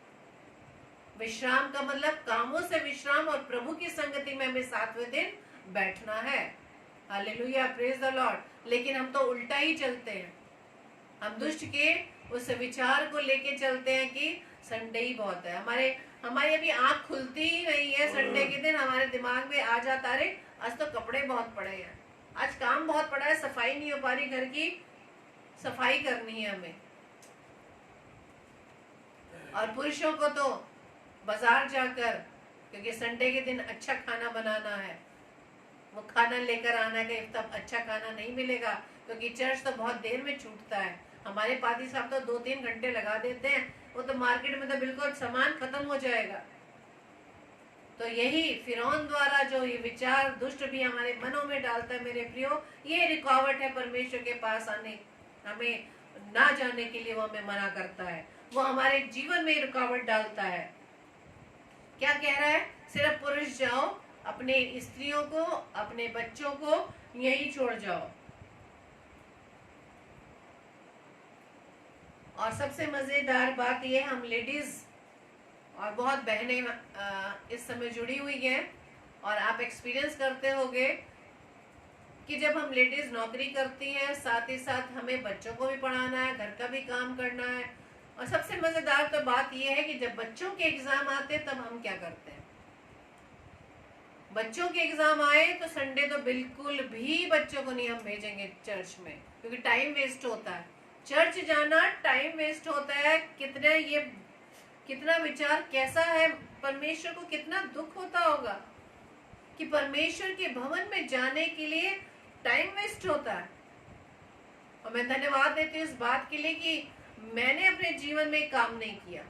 S2: विश्राम का मतलब कामों से विश्राम और प्रभु की संगति में हमें 7वें दिन बैठना है। Hallelujah, praise the Lord. लेकिन हम तो उल्टा ही चलते हैं। हम दुष्ट के उस विचार को लेके चलते हैं कि संडे ही बहुत है। हमारी अभी आंख खुलती ही नहीं है, संडे के दिन हमारे दिमाग में आ जाता, अरे आज तो कपड़े बहुत पड़े हैं, आज काम बहुत पड़ा है, सफाई नहीं हो पा रही, घर की सफाई करनी है हमें। और पुरुषों को तो बाजार जाकर, क्योंकि संडे के दिन अच्छा खाना बनाना है, वो खाना लेकर आना है। तब अच्छा खाना नहीं मिलेगा क्योंकि चर्च तो बहुत देर में छूटता है। हमारे पादी साहब तो 2-3 घंटे लगा देते हैं, वो तो मार्केट में तो बिल्कुल सामान खत्म हो जाएगा। तो यही फिरौन द्वारा जो ये विचार दुष्ट भी हमारे मनों में डालता है मेरे प्रियो, ये रुकावट है परमेश्वर के पास आने, हमें ना जाने के लिए वो हमें मना करता है। वो हमारे जीवन में रुकावट डालता है। क्या कह रहा है? सिर्फ पुरुष जाओ, अपने स्त्रियों को, अपने बच्चों को यही छोड़ जाओ। और सबसे मजेदार बात यह, हम लेडीज और बहुत बहनें इस समय जुड़ी हुई हैं, और आप एक्सपीरियंस करते होंगे कि जब हम लेडीज नौकरी करती हैं, साथ ही साथ हमें बच्चों को भी पढ़ाना है, घर का भी काम करना है। और सबसे मजेदार तो बात यह है कि जब बच्चों के एग्जाम आते हैं तब हम क्या करते हैं। बच्चों के एग्जाम आए तो संडे तो बिल्कुल भी बच्चों को नहीं हम भेजेंगे चर्च में, क्योंकि टाइम वेस्ट होता है। चर्च जाना टाइम वेस्ट होता है। कितना विचार कैसा है, परमेश्वर को कितना दुख होता होगा कि परमेश्वर के भवन में जाने के लिए टाइम वेस्ट होता है। और मैं धन्यवाद देती हूँ इस बात के लिए कि मैंने अपने जीवन में काम नहीं किया,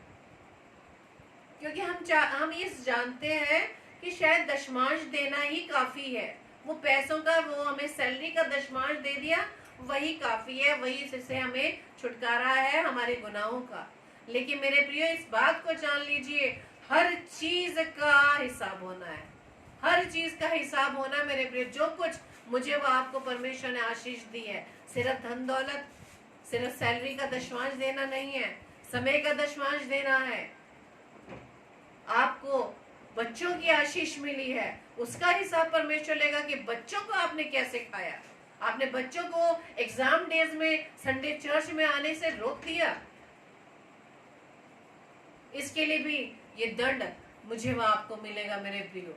S2: क्योंकि हम ये जानते हैं कि शायद दशमांश देना ही काफी है। वो पैसों का, वो हमें सैलरी का दशमांश दे दिया, वही काफी है, वही से हमें छुटकारा है हमारे गुनाहों का। लेकिन मेरे प्रियो, इस बात को जान लीजिए, हर चीज का हिसाब होना है। हर चीज का हिसाब होना है मेरे प्रियो। जो कुछ मुझे वो आपको परमेश्वर ने आशीष दी है, सिर्फ धन दौलत, सिर्फ सैलरी का दशमांश देना नहीं है, समय का दशमांश देना है। आपको बच्चों की आशीष मिली है, उसका हिसाब परमेश्वर लेगा कि बच्चों को आपने कैसे खाया। आपने बच्चों को एग्जाम डेज में संडे चर्च में आने से रोक दिया, इसके लिए भी ये दंड मुझे वह आपको मिलेगा मेरे प्रियो।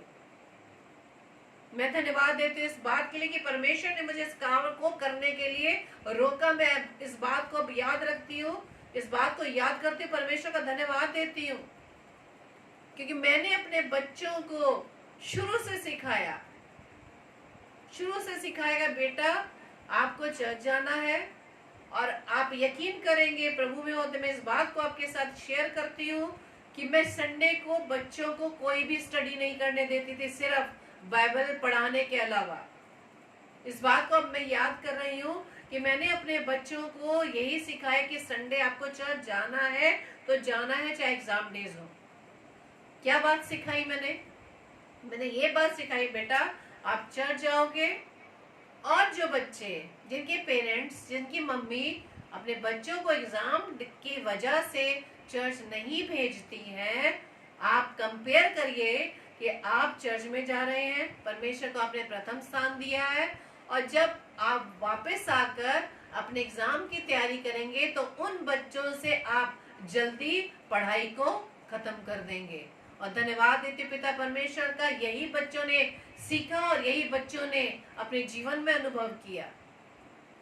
S2: मैं धन्यवाद देती हूँ इस बात के लिए कि परमेश्वर ने मुझे इस काम को करने के लिए रोका। मैं इस बात को अब याद रखती हूँ, इस बात को याद करती हूँ, परमेश्वर का धन्यवाद देती हूँ, क्योंकि मैंने अपने बच्चों को शुरू से सिखाएगा, बेटा आपको चर्च जाना है। और आप यकीन करेंगे प्रभु में होते, मैं इस बात को आपके साथ शेयर करती हूँ कि मैं संडे को बच्चों को कोई भी स्टडी नहीं करने देती थी, सिर्फ बाइबल पढ़ाने के अलावा। इस बात को अब मैं याद कर रही हूँ कि मैंने अपने बच्चों को यही सिखाया कि संडे आपको चर्च जाना है तो जाना है, चाहे एग्जाम डेज हो। क्या बात सिखाई मैंने ये बात सिखाई, बेटा आप चर्च जाओगे, और जो बच्चे, जिनके पेरेंट्स, जिनकी मम्मी अपने बच्चों को एग्जाम की वजह से चर्च नहीं भेजती हैं, आप कंपेयर करिए कि आप चर्च में जा रहे हैं, परमेश्वर को आपने प्रथम स्थान दिया है, और जब आप वापस आकर अपने एग्जाम की तैयारी करेंगे तो उन बच्चों से आप जल्दी पढ़ाई को खत्म कर देंगे। और धन्यवाद देते पिता परमेश्वर का, यही बच्चों ने सीखा और यही बच्चों ने अपने जीवन में अनुभव किया।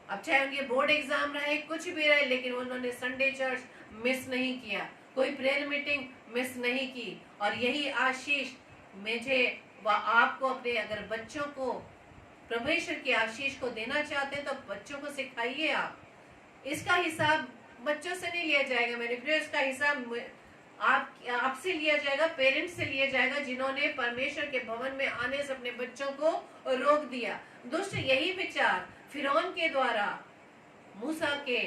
S2: अब चाहे उनके बोर्ड एग्जाम रहे, कुछ भी रहे, लेकिन उन्होंने संडे चर्च मिस नहीं किया, कोई प्रेयर मीटिंग मिस नहीं की। और यही आशीष मुझे व आपको अपने, अगर बच्चों को परमेश्वर की आशीष को देना चाहते हैं तो बच्चों को सिखाइए। आप इसका हिसाब बच्चों से नहीं लिया जाएगा मेरे प्रिय, इसका हिसाब आपसे लिया जाएगा, पेरेंट्स से लिया जाएगा, जिन्होंने परमेश्वर के भवन में आने से अपने बच्चों को रोक दिया। दुष्ट यही विचार फिरौन के द्वारा मूसा के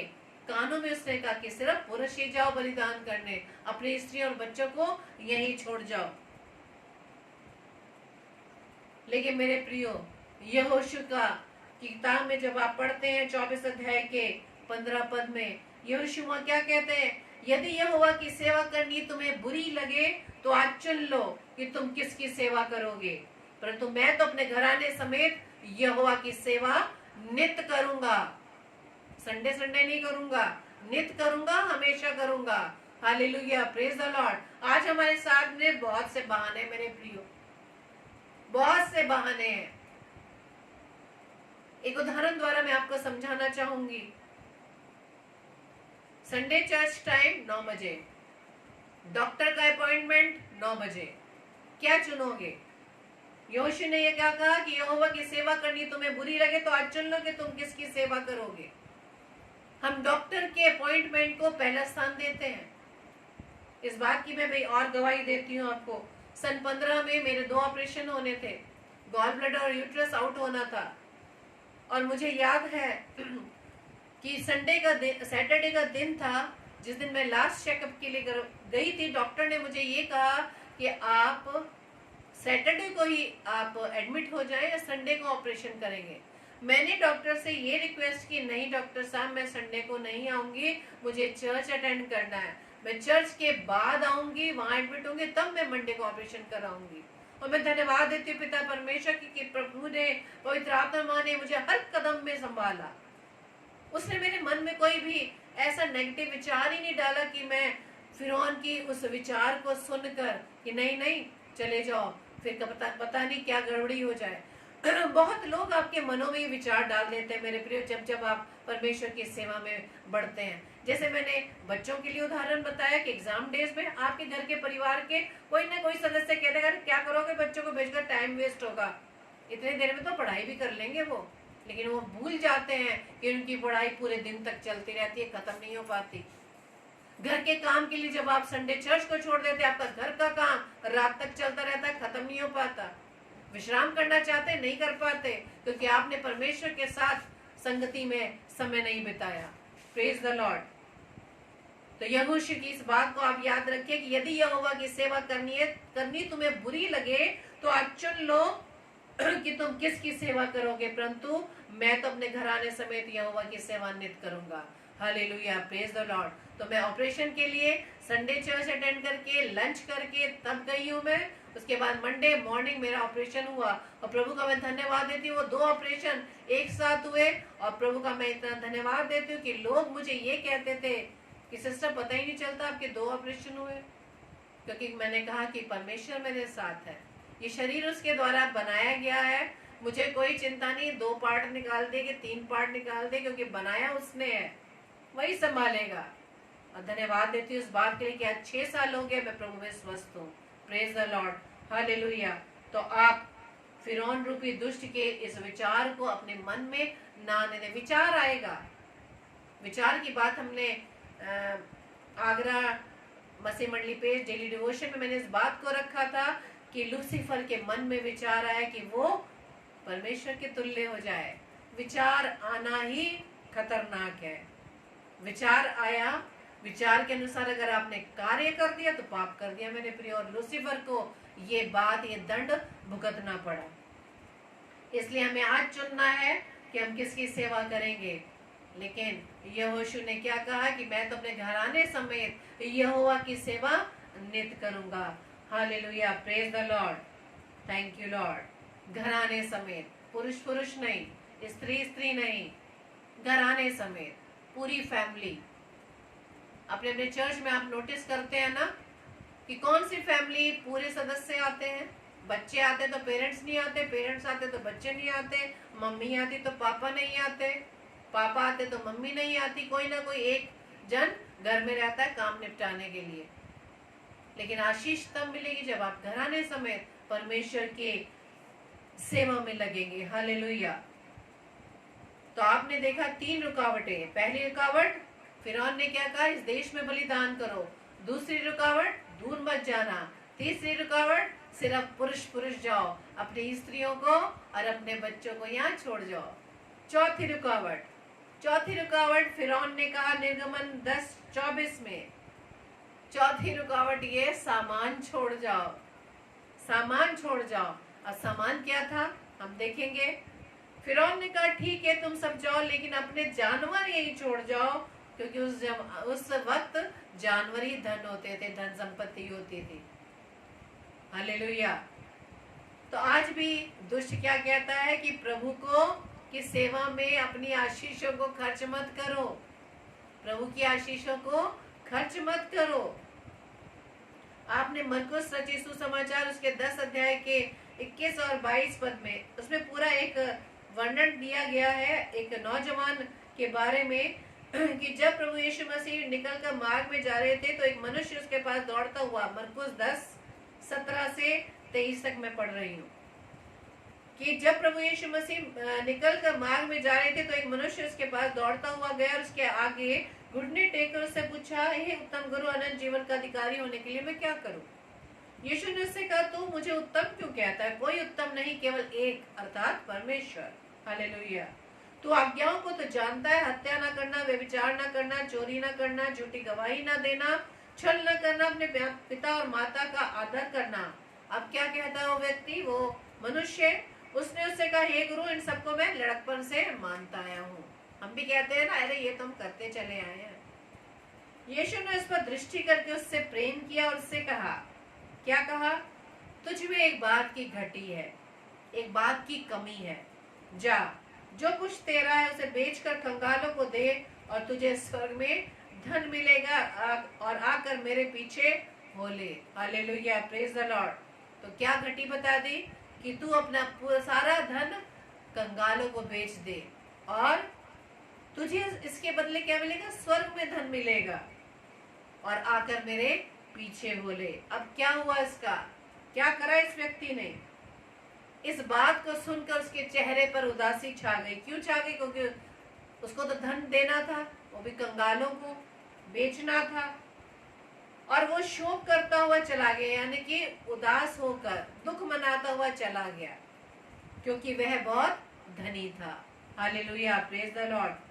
S2: कानों में उसने कहा कि सिर्फ पुरुष ही जाओ बलिदान करने, अपनी स्त्री और बच्चों को यहीं छोड़ जाओ। लेकिन मेरे प्रियो, यहोशू का किताब में जब आप पढ़ते हैं 24 अध्याय के 15 पद में, यहोशू क्या कहते हैं? यदि यहोवा की सेवा करनी तुम्हें बुरी लगे तो आज चुन लो कि तुम किसकी सेवा करोगे, परंतु मैं तो अपने घराने समेत यहोवा की सेवा नित्य करूंगा। संडे संडे नहीं करूंगा, नित्य करूंगा, हमेशा करूंगा। Hallelujah, praise the Lord. आज हमारे साथ में बहुत से बहाने, मेरे प्रियो, बहुत से बहाने हैं। एक उदाहरण द्वारा मैं आपको समझाना चाहूंगी। संडे चर्च टाइम 9 बजे, डॉक्टर का अपॉइंटमेंट 9 बजे, क्या चुनोगे? यहोशू ने यह क्या कहा कि यहोवा की सेवा करनी तुम्हें बुरी लगे तो आज चुन लो कि तुम किसकी सेवा करोगे। हम डॉक्टर के अपॉइंटमेंट को पहला स्थान देते हैं। इस बात की मैं भाई और गवाही देती हूँ आपको। सन 15 में मेरे 2 ऑपरेशन होने थे, गॉल ब्लैडर और यूट्रस आउट होना था। और मुझे याद है कि सैटरडे का दिन था जिस दिन मैं लास्ट चेकअप के लिए गई थी। डॉक्टर ने मुझे ये कहा कि आप सैटरडे को ही आप एडमिट हो जाएं या संडे को ऑपरेशन करेंगे। मैंने डॉक्टर से ये रिक्वेस्ट की, नहीं डॉक्टर साहब, मैं संडे को नहीं आऊंगी, मुझे चर्च अटेंड करना है। मैं चर्च के बाद आऊंगी, वहां एडमिट होंगे, तब मैं मंडे को ऑपरेशन कराऊंगी। और मैं धन्यवाद देती हूँ पिता परमेश्वर की कि प्रभु ने, पवित्र आत्मा ने मुझे हर कदम में संभाला। उसने मेरे मन में कोई भी ऐसा नेगेटिव विचार ही नहीं डाला कि मैं फिरौन की उस विचार को सुनकर कि नहीं नहीं चले जाओ, फिर पता नहीं क्या गड़बड़ी हो जाए। बहुत लोग आपके मनों में ये विचार डाल देते हैं मेरे प्रिय, जब आप परमेश्वर की सेवा में बढ़ते हैं। जैसे मैंने बच्चों के लिए उदाहरण बताया कि एग्जाम डेज में आपके घर के परिवार के कोई ना कोई सदस्य कह देगा क्या करोगे, बच्चों को भेजकर टाइम वेस्ट होगा, इतने देर में तो पढ़ाई भी कर लेंगे वो। लेकिन वो भूल जाते हैं कि उनकी पढ़ाई पूरे दिन तक चलती रहती है, खत्म नहीं हो पाती। घर के काम के लिए जब आप संडे चर्च को छोड़ देते, आपका घर का काम रात तक चलता रहता है, खत्म नहीं हो पाता। विश्राम करना चाहते नहीं कर पाते क्योंकि आपने परमेश्वर के साथ संगति में समय नहीं बिताया। Praise the Lord. तो यहोशू की इस बात को आप याद रखिए कि यदि यहोवा की सेवा करनी तुम्हें बुरी लगे तो आज चुन लो कि तुम किसकी सेवा करोगे, परंतु मैं तो अपने घराने समेत यहोवा की सेवा नित्य करूंगा। Hallelujah, praise the Lord. तो मैं ऑपरेशन के लिए संडे चर्च अटेंड करके लंच करके तब गई हूँ मैं। उसके बाद मंडे मॉर्निंग मेरा ऑपरेशन हुआ और प्रभु का मैं धन्यवाद देती हूँ। वो 2 ऑपरेशन एक साथ हुए और प्रभु का मैं इतना धन्यवाद देती हूँ कि लोग मुझे ये कहते थे कि सिस्टर पता ही नहीं चलता आपके 2 ऑपरेशन हुए, क्योंकि मैंने कहा कि परमेश्वर मेरे साथ है। ये शरीर उसके द्वारा बनाया गया है, मुझे कोई चिंता नहीं 2 पार्ट निकाल दे कि 3 पार्ट निकाल दे, क्योंकि बनाया उसने है, वही संभालेगा। और धन्यवाद देती हूँ इस बात के लिए कि आज 6 साल हो गए मैं प्रभु में स्वस्थ हूँ। Praise the lord, hallelujah. तो आप फिरौन रूपी दुष्ट के इस विचार को अपने मन में ना आने दें। विचार आएगा, विचार की बात हमने आगरा मसीह मंडली पेज डेली डिवोशन में मैंने इस बात को रखा था कि लूसीफर के मन में विचार आया कि वो परमेश्वर के तुल्य हो जाए। विचार आना ही खतरनाक है। विचार आया, विचार के अनुसार अगर आपने कार्य कर दिया तो पाप कर दिया मेरे प्रिय। और लूसीफर को ये दंड भुगतना पड़ा। इसलिए हमें आज चुनना है कि हम किसकी सेवा करेंगे। लेकिन यहोशू ने क्या कहा कि मैं तो अपने घराने समेत यहोवा की सेवा नित्य करूंगा। Hallelujah, praise the Lord, thank you Lord. घराने समेत, पुरुष नहीं, स्त्री नहीं, घराने समेत पूरी फैमिली। अपने अपने चर्च में आप नोटिस करते हैं ना कि कौन सी फैमिली पूरे सदस्य आते हैं। बच्चे आते तो पेरेंट्स नहीं आते, पेरेंट्स आते तो बच्चे नहीं आते, मम्मी आती तो पापा नहीं आते, पापा आते तो मम्मी नहीं आती। कोई ना कोई एक जन घर में रहता है काम निपटाने के लिए। लेकिन आशीष तब मिलेगी जब आप घराने समेत परमेश्वर के सेवा में लगेंगे। हालेलुया। तो आपने देखा 3 रुकावटें। पहली रुकावट, फिरौन ने क्या कहा, इस देश में बलिदान करो। दूसरी रुकावट, दूर मत जाना। तीसरी रुकावट, सिर्फ पुरुष पुरुष जाओ, अपनी स्त्रियों को और अपने बच्चों को यहाँ छोड़ जाओ। चौथी रुकावट फिरौन ने कहा निर्गमन 10:24 में, चौथी रुकावट ये, सामान छोड़ जाओ, सामान छोड़ जाओ। और सामान क्या था हम देखेंगे। फिरौन ने कहा ठीक है तुम सब जाओ, लेकिन अपने जानवर यही छोड़ जाओ, क्योंकि उस वक्त जानवर ही धन होते थे, धन संपत्ति होती थी। हालेलुया। तो आज भी दुष्ट क्या कहता है कि प्रभु को की सेवा में अपनी आशीषों को खर्च मत करो, प्रभु की आशीषों को खर्च मत करो। आपने मरकुस रचित सुसमाचार उसके 10 अध्याय के 21 और 22 पद में, उसमें पूरा एक वर्णन दिया गया है एक नौजवान के बारे में कि जब प्रभु यीशु मसीह निकलकर मार्ग में जा रहे थे तो एक मनुष्य उसके पास दौड़ता हुआ, मरकुस 10:17 से 23 तक मैं पढ़ रही हूँ, कि जब प्रभु यीशु मसीह निकलकर मार्ग में जा रहे थे तो एक मनुष्य उसके पास दौड़ता हुआ गया और उसके आगे घुटने टेक कर उससे पूछा, हे उत्तम गुरु, अनंत जीवन का अधिकारी होने के लिए मैं क्या करूं? यीशु ने उससे कहा, तू मुझे उत्तम क्यों कहता है? कोई उत्तम नहीं, केवल एक, अर्थात परमेश्वर। हालेलुया। तू आज्ञाओं को तो जानता है, हत्या ना करना, व्यभिचार ना करना, चोरी ना करना, झूठी गवाही ना देना, छल न करना, अपने पिता और माता का आदर करना। अब क्या कहता है वो व्यक्ति, वो मनुष्य? उसने उससे कहा, हे गुरु, इन सबको मैं लड़कपन से मानता आया हूँ। हम भी कहते हैं ना, अरे ये तुम करते चले आए हैं। यीशु ने उस पर दृष्टि करके उससे प्रेम किया और उससे कहा, क्या कहा? तुझ में एक बात की घटी है, एक बात की कमी है। जा, जो कुछ तेरा है उसे बेचकर कंगालों को दे और तुझे स्वर्ग में धन मिलेगा, और आकर मेरे पीछे हो ले। Hallelujah, praise the Lord. तो क्या घटी बता दी कि तू अपना पूरा सारा धन कंगालों को बेच दे और तुझे इसके बदले क्या मिलेगा? स्वर्ग में धन मिलेगा, और आकर मेरे पीछे हो ले। अब क्या हुआ इसका? क्या करा इस व्यक्ति ने? इस बात को सुनकर उसके चेहरे पर उदासी छा गई। क्यों छा गई? क्योंकि उसको तो धन देना था, वो भी कंगालों को बेचना था, और वो शोक करता हुआ चला गया, यानी कि उदास होकर दुख मनाता हुआ चला गया, क्योंकि वह बहुत धनी था। Hallelujah, praise the Lord.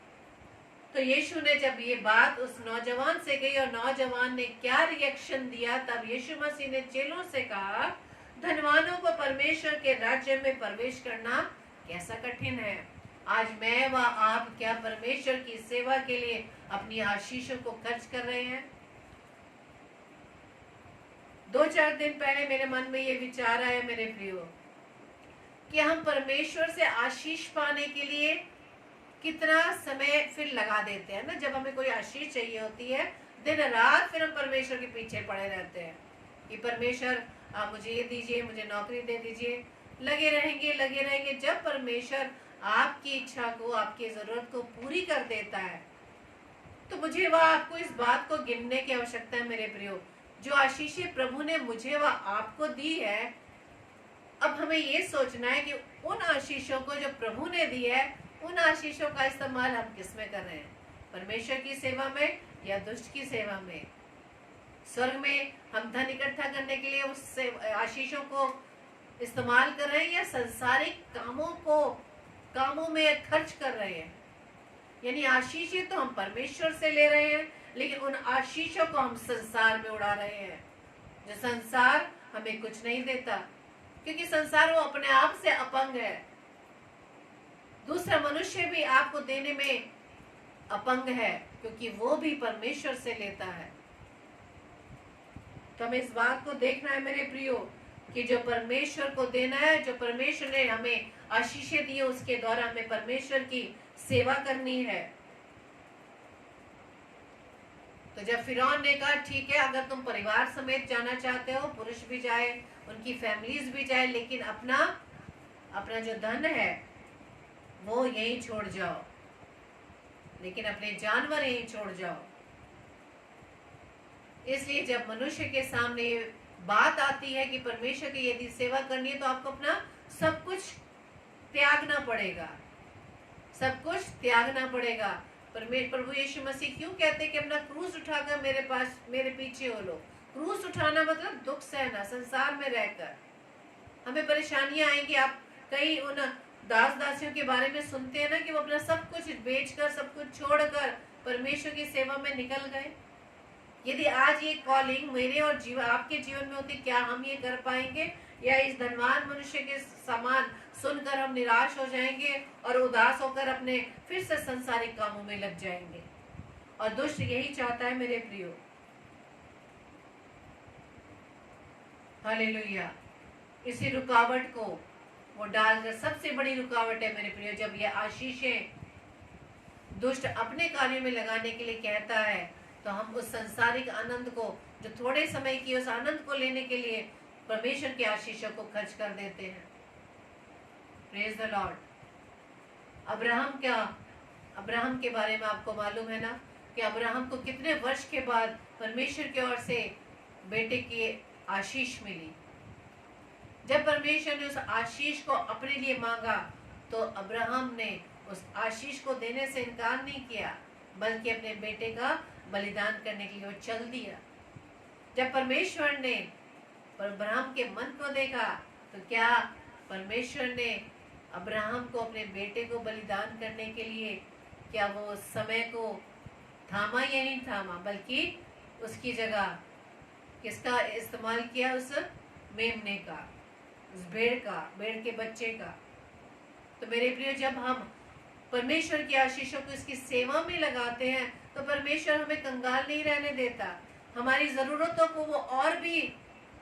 S2: तो यीशु ने जब ये बात उस नौजवान से कही और नौजवान ने क्या रिएक्शन दिया, तब यीशु मसीह ने चेलों से कहा, धनवानों को परमेश्वर के राज्य में प्रवेश करना कैसा कठिन है। आज मैं व आप क्या परमेश्वर की सेवा के लिए अपनी आशीषों को खर्च कर रहे हैं? 2-4 दिन पहले मेरे मन में ये विचार आया मेरे प्रियो, कि हम परमेश्वर से आशीष पाने के लिए कितना समय फिर लगा देते हैं ना। जब हमें कोई आशीष चाहिए होती है, दिन रात फिर हम परमेश्वर के पीछे पड़े रहते हैं कि परमेश्वर आप मुझे ये दीजिए, मुझे नौकरी दे दीजिए। लगे रहेंगे। जब परमेश्वर आपकी इच्छा को, आपकी जरूरत को पूरी कर देता है, तो मुझे वह आपको इस बात को गिनने की आवश्यकता है मेरे प्रियो, जो आशीषें प्रभु ने मुझे व आपको दी है। अब हमें ये सोचना है कि उन आशीषों को जो प्रभु ने दी है, उन आशीषों का इस्तेमाल हम किस में कर रहे हैं? परमेश्वर की सेवा में या दुष्ट की सेवा में? स्वर्ग में हम धन इकट्ठा करने के लिए उस आशीषों को इस्तेमाल कर रहे हैं, या संसारिक कामों में खर्च कर रहे हैं? यानी आशीषें तो हम परमेश्वर से ले रहे हैं, लेकिन उन आशीषों को हम संसार में उड़ा रहे हैं, जो संसार हमें कुछ नहीं देता, क्योंकि संसार वो अपने आप से अपंग है। दूसरा मनुष्य भी आपको देने में अपंग है, क्योंकि वो भी परमेश्वर से लेता है। तो हमें इस बात को देखना है मेरे प्रियो, कि जो परमेश्वर को देना है, जो परमेश्वर ने हमें आशीषें दी है, उसके द्वारा हमें परमेश्वर की सेवा करनी है। तो जब फिरौन ने कहा, ठीक है, अगर तुम परिवार समेत जाना चाहते हो, पुरुष भी जाए, उनकी फैमिलीज भी जाए, लेकिन अपना जो धन है वो यहीं छोड़ जाओ, लेकिन अपने जानवर यहीं छोड़ जाओ। इसलिए जब मनुष्य के सामने ये बात आती है कि परमेश्वर की यदि सेवा करनी है, तो आपको अपना सब कुछ त्यागना पड़ेगा, सब कुछ त्यागना पड़ेगा। प्रभु यीशु मसीह क्यों कहते हैं कि अपना क्रूस उठाकर मेरे पीछे हो लो। क्रूस उठाना मतलब दुख सहना, संसार में रहकर। हमें परेशानियां आएंगी। आप कई उन दास दासियों के बारे में सुनते हैं ना कि वो अपना सब कुछ बेचकर, सब कुछ छोड़कर परमेश्वर की सेवा में निकल गए। यदि आज ये कॉलिंग मेरे और आपके जीवन में होती, क्या हम ये कर पाएंगे? या इस धनवान मनुष्य के समान सुनकर हम निराश हो जाएंगे और उदास होकर अपने फिर से संसारिक कामों में लग जाएंगे। और दुष्ट यही चाहता है मेरे प्रियो। हालेलुया। इसी रुकावट को वो डालकर, सबसे बड़ी रुकावट है मेरे प्रियो, जब ये आशीषें दुष्ट अपने कार्यों में लगाने के लिए कहता है, तो हम उस संसारिक आनंद को, जो थोड़े समय की, उस आनंद को लेने के लिए परमेश्वर के आशीषों को खर्च कर देते हैं। Praise the Lord. अब्राहम के बारे में आपको मालूम है ना कि अब्राहम को कितने वर्ष के बाद परमेश्वर की ओर से बेटे की आशीष मिली। जब परमेश्वर ने उस आशीष को अपने लिए मांगा तो अब्राहम ने उस आशीष को देने से इनकार नहीं किया, बल्कि अपने बेटे का बलिदान करने के लिए वो चल दिया। जब परमेश्वर ने अब्राहम के मन को देखा तो क्या परमेश्वर ने अब्राहम को अपने बेटे को बलिदान करने के लिए, क्या वो समय को थामा या नहीं थामा, बल्कि उसकी जगह किसका इस्तेमाल किया? उस मेमने का, उस भेड़ के बच्चे का। तो मेरे प्रिय, जब हम परमेश्वर की आशीषों को इसकी सेवा में लगाते हैं तो परमेश्वर हमें कंगाल नहीं रहने देता। हमारी जरूरतों को वो और भी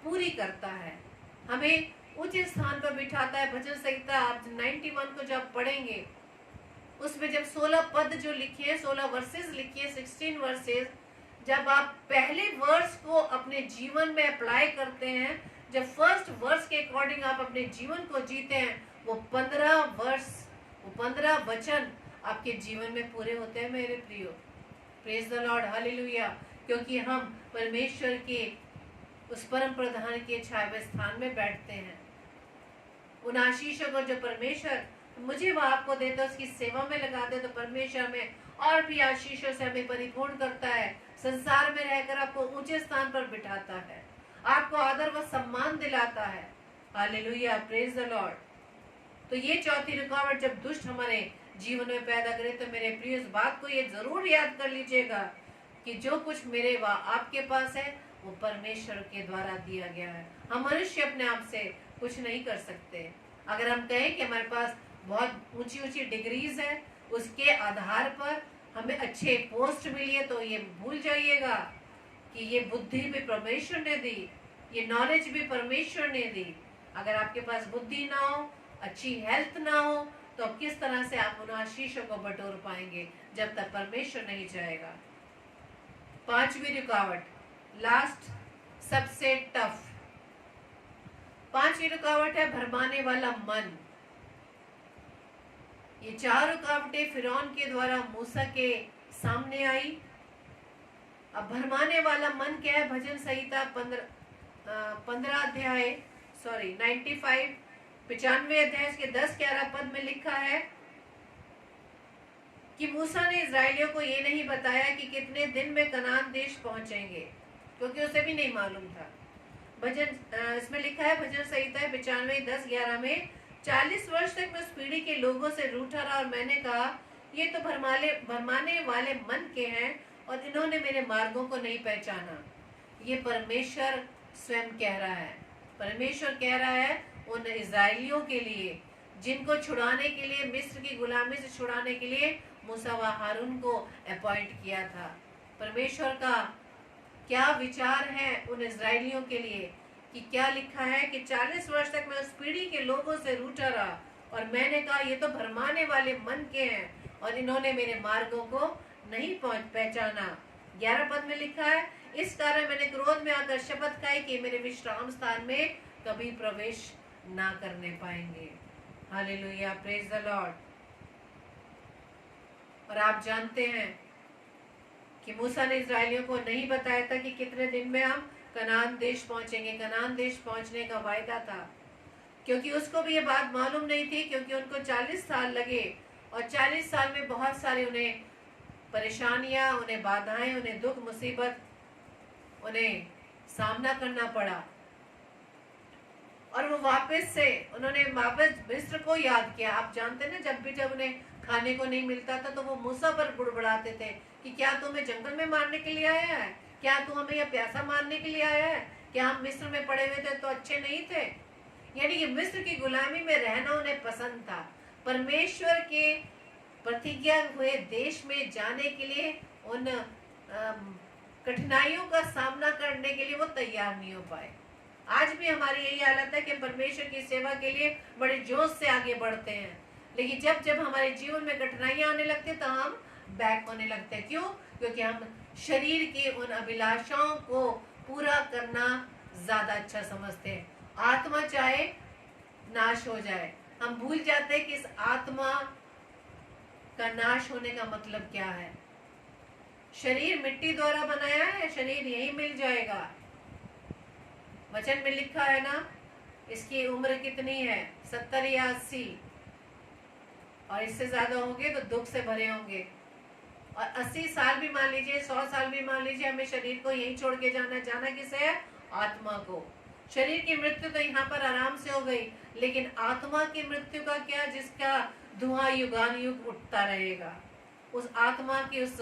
S2: पूरी करता है, हमें उचित स्थान पर बिठाता है। भजन संहिता आप 91 को जब पढ़ेंगे, उसमें जब 16 पद जो लिखे हैं, 16 वर्सेस लिखे हैं, 16 वर्सेस, जब आप पहले वर्स को अपने जीवन में अप्लाई करते हैं, जब फर्स्ट वर्स के अकॉर्डिंग आप अपने जीवन को जीते हैं, वो 15 वचन आपके जीवन में पूरे होते हैं मेरे प्रियो। Praise the lord, hallelujah. क्योंकि हम परमेश्वर के उस परम प्रधान के छाए हुए स्थान में बैठते हैं। उन आशीषों को जो परमेश्वर मुझे व आपको देता है, उसकी सेवा में लगाते, तो परमेश्वर हमें और भी आशीषों से हमें परिपूर्ण करता है। संसार में रहकर आपको ऊंचे स्थान पर बिठाता है, आपको आदर व सम्मान दिलाता है। Hallelujah, praise the Lord. तो ये चौथी रुकावट जब दुष्ट हमारे जीवन में पैदा करे, तो मेरे प्रिय इस बात को ये जरूर याद कर लीजिएगा कि जो कुछ मेरे व आपके पास है वो परमेश्वर के द्वारा दिया गया है। हम मनुष्य अपने आप से कुछ नहीं कर सकते। अगर हम कहें कि हमारे पास बहुत ऊंची ऊंची डिग्रीज है, उसके आधार पर हमें अच्छे पोस्ट मिली है, तो ये भूल जाइएगा कि ये बुद्धि भी परमेश्वर ने दी, ये नॉलेज भी परमेश्वर ने दी। अगर आपके पास बुद्धि ना हो, अच्छी हेल्थ ना हो, तो अब किस तरह से आप उन आशीषों को बटोर पाएंगे जब तक परमेश्वर नहीं चाहेगा। पांचवी रुकावट, लास्ट, सबसे टफ, पांचवी रुकावट है भरमाने वाला मन। ये 4 रुकावटें फिरौन के द्वारा मूसा के सामने आई। अब भरमाने वाला मन क्या है? भजन संहिता 95 अध्याय के 10-11 पद में लिखा है कि मूसा ने इजराइलियों को ये नहीं बताया कि कितने दिन में कनान देश पहुंचेंगे, क्योंकि उसे भी नहीं मालूम था। भजन इसमें लिखा है, भजन संहिता 95 10-11 में, 40 वर्ष तक मैं उस पीढ़ी के लोगों से रूठा रहा और मैंने कहा ये तो भरमाने वाले मन के हैं और इन्होंने मेरे मार्गों को नहीं पहचाना। ये परमेश्वर स्वयं कह रहा है। परमेश्वर कह रहा है उन इजराइलियों के लिए जिनको छुड़ाने के लिए, मिस्र की गुलामी से छुड़ाने के लिए मूसा व हारून को अपॉइंट किया था। परमेश्वर का क्या विचार है उन इजराइलियों के लिए कि क्या लिखा है कि 40 वर्ष तक मैं उस पीढ़ी के लोगों से रूठा रहा और मैंने कहा ये तो भरमाने वाले मन के हैं और इन्होंने मेरे मार्गों को नहीं पहचाना। 11 पद में लिखा है, इस कारण मैंने क्रोध में आकर शपथ खाई कि मेरे विश्राम स्थान में कभी प्रवेश ना करने पाएंगे। Hallelujah, praise the Lord. और आप जानते हैं कि मूसा ने इजराइलियों को नहीं बताया था कि कितने दिन में हम कनान देश पहुंचेंगे। कनान देश पहुंचने का वायदा था, क्योंकि उसको भी ये बात मालूम नहीं थी, क्योंकि उनको 40 साल लगे और 40 साल में बहुत सारे उन्हें परेशानियां, उन्हें बाधाएं, उन्हें दुख मुसीबत, उन्हें सामना करना पड़ा। और वो उन्होंने वापस मिस्र को याद किया। आप जानते हैं ना, जब उन्हें खाने को नहीं मिलता था तो वो मूसा पर बुड़बुड़ाते थे कि क्या तू हमें जंगल में मारने के लिए आया है? क्या तू हमें यह प्यासा मारने के लिए आया है? क्या हम मिस्र में पड़े हुए थे तो अच्छे नहीं थे? यानी कि मिस्र की गुलामी में रहना उन्हें पसंद था। परमेश्वर के प्रतिज्ञा हुए देश में जाने के लिए, उन कठिनाइयों का सामना करने के लिए वो तैयार नहीं हो पाए। आज भी हमारी यही हालत है कि परमेश्वर की सेवा के लिए बड़े जोश से आगे बढ़ते हैं, लेकिन जब जब हमारे जीवन में कठिनाइयां आने लगती है तो हम बैक होने लगते हैं। क्यों? क्योंकि हम शरीर की उन अभिलाषाओं को पूरा करना ज्यादा अच्छा समझते हैं। आत्मा चाहे नाश हो जाए, हम भूल जाते हैं कि इस आत्मा का नाश होने का मतलब क्या है। शरीर मिट्टी द्वारा बनाया है, शरीर यही मिल जाएगा। वचन में लिखा है ना, इसकी उम्र कितनी है? 70 या 80, और इससे ज्यादा होंगे तो दुख से भरे होंगे। और 80 साल भी मान लीजिए, 100 साल भी मान लीजिए, हमें शरीर को यही छोड़ के जाना किसे है? आत्मा को। शरीर की मृत्यु तो यहाँ पर आराम से हो गई, लेकिन आत्मा की मृत्यु का क्या? जिसका धुआं युगानुयुग उठता रहेगा। उस आत्मा की उस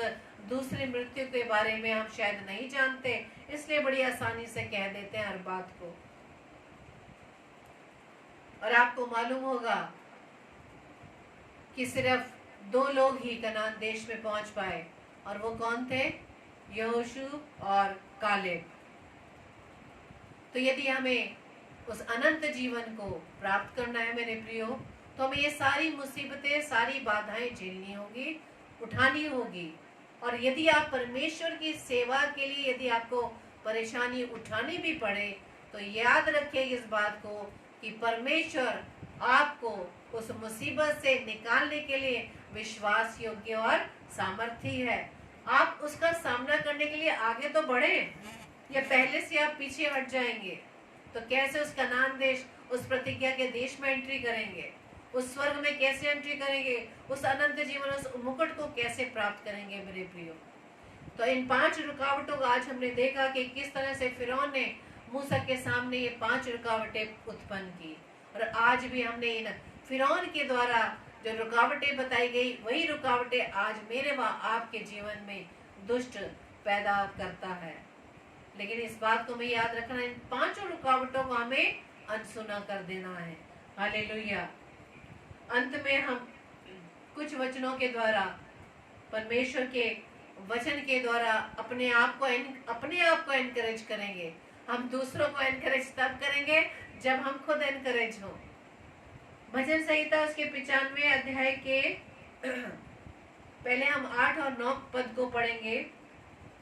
S2: दूसरी मृत्यु के बारे में हम शायद नहीं जानते, इसलिए बड़ी आसानी से कह देते हैं हर बात को। और आपको मालूम होगा कि सिर्फ 2 लोग ही कनान देश में पहुंच पाए, और वो कौन थे? यहोशू और कालेब। तो यदि हमें उस अनंत जीवन को प्राप्त करना है मेरे प्रियो, तो हमें ये सारी मुसीबतें, सारी बाधाएं झेलनी होगी, उठानी होगी। और यदि आप परमेश्वर की सेवा के लिए यदि आपको परेशानी उठानी भी पड़े, तो याद रखिए इस बात को कि परमेश्वर आपको उस मुसीबत से निकालने के लिए विश्वास योग्य और सामर्थी है। आप उसका सामना करने के लिए आगे तो बढ़े, या पहले से आप पीछे हट जाएंगे? तो कैसे उस कनान देश, उस प्रतिज्ञा के देश में एंट्री करेंगे? उस स्वर्ग में कैसे एंट्री करेंगे? उस अनंत जीवन, उस मुकुट को कैसे प्राप्त करेंगे मेरे प्रियो? तो इन 5 रुकावटों को आज हमने देखा कि किस तरह से फिरौन ने मूसा के सामने ये 5 रुकावटें उत्पन्न की। और आज भी हमने इन फिरौन के द्वारा जो रुकावटें बताई गई, वही रुकावटें आज मेरे व आपके जीवन में दुष्ट पैदा करता है। लेकिन इस बात को हमें याद रखना, इन 5 रुकावटों को हमें अनसुना कर देना है। हालेलुया। अंत में हम कुछ वचनों के द्वारा, परमेश्वर के वचन के द्वारा अपने आप को एनकरेज करेंगे। हम दूसरों को एनकरेज तब करेंगे जब हम खुद एनकरेज हो। भजन संहिता उसके 95 अध्याय के पहले हम 8 और 9 पद को पढ़ेंगे।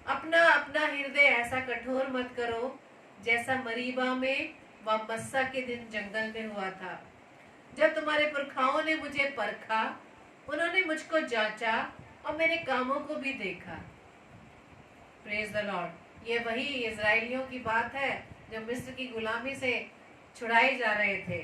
S2: अपना अपना हृदय ऐसा कठोर मत करो जैसा मरीबा में व मस्सा के दिन जंगल में हुआ था, जब तुम्हारे पुरखाओं ने मुझे परखा, उन्होंने मुझको जांचा और मेरे कामों को भी देखा। Praise the Lord. ये वही इजराइलियों की बात है जो मिस्र की गुलामी से छुड़ाए जा रहे थे।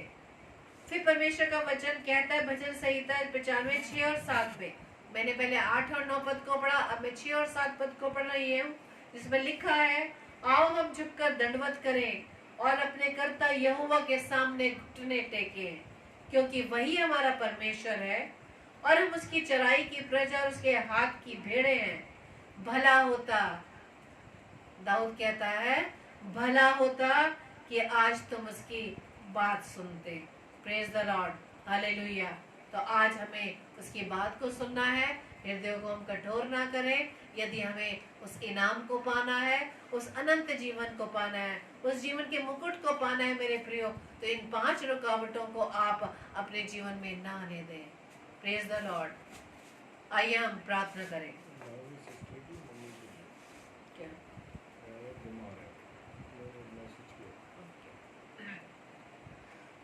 S2: फिर परमेश्वर का वचन कहता है भजन संहिता 95 6 और 7 में, मैंने पहले 8 और 9 पद को पढ़ा, अब मैं 6 और 7 पद को पढ़ रही हूँ, जिसमें लिखा है, आओ हम झुककर दंडवत करें और अपने कर्ता यहोवा के सामने घुटने टेकें, क्योंकि वही हमारा परमेश्वर है और हम उसकी चराई की प्रजा और उसके हाथ की भेड़े हैं। भला होता, दाऊद कहता है, भला होता कि आज तुम उसकी बात सुनते। Praise the lord. हालेलुया। तो आज हमें उसकी बात को सुनना है, हृदयों को हम कठोर ना करें। यदि हमें उस इनाम को पाना है, उस अनंत जीवन को पाना है, उस जीवन के मुकुट को पाना है मेरे प्रियो, तो इन 5 रुकावटों को आप अपने जीवन में ना आने दें। Praise the Lord. आइए हम प्रार्थना करें। क्या?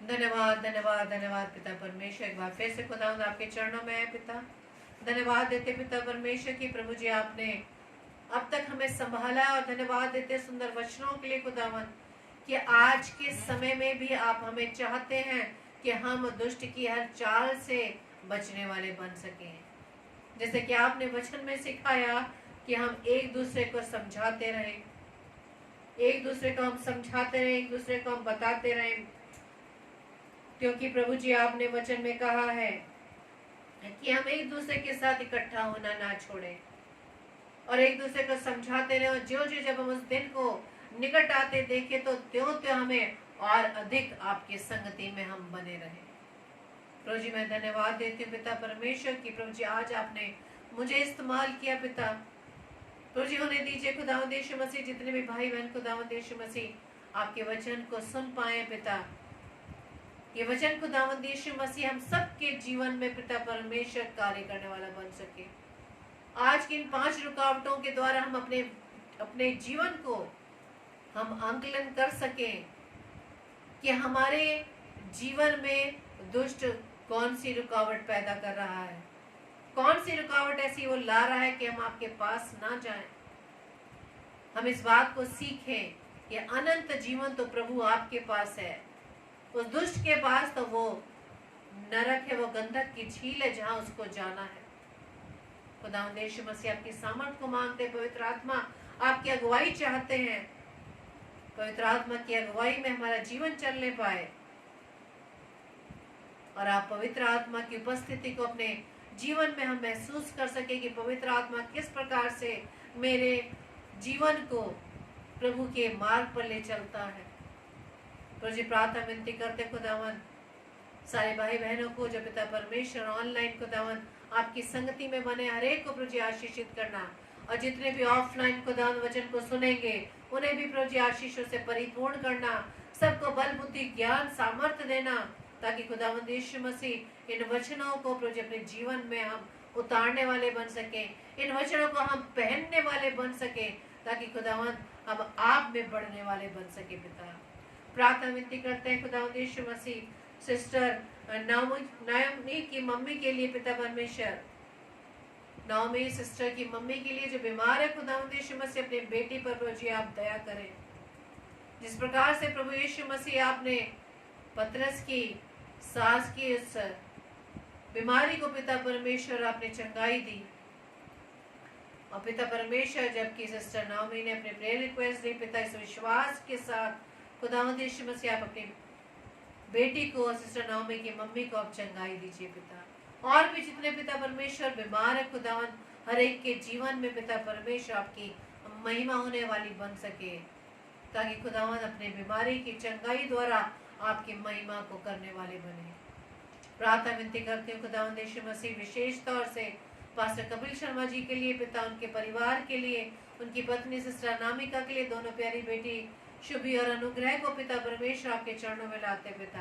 S2: धन्यवाद धन्यवाद धन्यवाद पिता परमेश्वर, एक बार फिर से खुदावंद आपके चरणों में है पिता। धन्यवाद देते पिता परमेश्वर की प्रभु जी आपने अब तक हमें संभाला, और धन्यवाद देते सुंदर वचनों के लिए खुदावंद कि आज के समय में भी आप हमें चाहते हैं कि हम दुष्ट की हर चाल से बचने वाले बन सकें। जैसे कि आपने वचन में सिखाया कि हम एक दूसरे को समझाते रहें, एक दूसरे को हम समझाते रहें, एक दूसरे को हम बताते रहें, क्योंकि प्रभु जी आपने वचन में कहा है कि हम एक दूसरे के साथ इकट्ठा होना ना छोड़ें और एक दूसरे को समझाते रहे। और जो जब हम उस दिन को निकट आते देखे तो त्यों त्यों हमें और अधिक आपकी संगति में हम बने रहे। प्रभु जी मैं धन्यवाद देती हूँ पिता परमेश्वर की प्रभु जी आज आपने मुझे इस्तेमाल किया पिता। प्रभु जी होने दीजिए खुदावंद यीशु मसीह जितने भी भाई बहन खुदावंद यीशु मसीह आपके वचन को सुन पाए पिता, ये वचन खुदावंद यीशु मसीह हम सबके जीवन में पिता परमेश्वर कार्य करने वाला बन सके। आज की इन 5 रुकावटों के द्वारा हम अपने जीवन को हम आंकलन कर सकें कि हमारे जीवन में दुष्ट कौन सी रुकावट पैदा कर रहा है, कौन सी रुकावट ऐसी वो ला रहा है कि हम आपके पास ना जाएं। हम इस बात को सीखें कि अनंत जीवन तो प्रभु आपके पास है, उस दुष्ट के पास तो वो नरक है, वो गंधक की झील है जहां उसको जाना है। खुदावंद यीशु मसीह आपकी सामर्थ को मांगते, पवित्र आत्मा आपकी अगुवाई चाहते हैं, पवित्र आत्मा की अगुवाई में हमारा जीवन चलने पाए और आप पवित्र आत्मा की उपस्थिति को अपने जीवन में हम महसूस कर सके कि पवित्र आत्मा किस प्रकार से मेरे जीवन को प्रभु के मार्ग पर ले चलता है। प्रभु जी प्रार्थना विनती करते खुदावन सारे भाई बहनों को जो पिता परमेश्वर ऑनलाइन खुदावन आपकी संगति में बने हर एक को प्रभु जी आशीषित करना, और जितने भी ऑफलाइन खुदावन वचन को सुनेंगे उन्हें भी प्रभु जी आशीषों से परिपूर्ण करना, सबको बल बुद्धि ज्ञान सामर्थ्य देना, ताकि खुदावंद यीशु मसीह इन वचनों को प्रभु जी अपने जीवन में हम उतारने वाले बन सके, इन वचनों को हम पहनने वाले बन सके, ताकि खुदावंद हम आप में बढ़ने वाले बन सके। पिता प्रार्थना विनती करते हैं खुदावंद यीशु मसीह सिस्टर नाओमी की मम्मी के लिए पिता परमेश्वर, नाओमी सिस्टर की मम्मी के लिए जो बीमार है खुदावंद यीशु मसीह अपनी बेटी पर प्रभु जी आप दया करें। जिस प्रकार से प्रभु यीशु मसीह आपने पतरस की सास की उस बीमारी को पिता परमेश्वर आपने चंगाई दी, और पिता परमेश्वर जबकि सिस्टर नाओमी ने अपने प्रेयर रिक्वेस्ट दी पिता, इस विश्वास के साथ खुदावंद यीशु मसीह आप अपनी बेटी को सिस्टर नाओमी की मम्मी को आप चंगाई दीजिए पिता। और भी जितने पिता परमेश्वर बीमार है खुदावंद हर एक के जीवन में पिता परमेश्वर आपकी महिमा होने वाली बन सके, ताकि खुदावंद अपने बीमारी की चंगाई द्वारा आपकी महिमा को करने वाले बने। प्रार्थना विनती करते हैं खुदावंद यीशु मसीह विशेष तौर से पास्टर कपिल शर्मा जी के लिए पिता, उनके परिवार के लिए, उनकी पत्नी सिस्टर अनामिका के लिए, दोनों प्यारी बेटी शुभी और अनुग्रह को पिता परमेश्वर आपके चरणों में लाते पिता,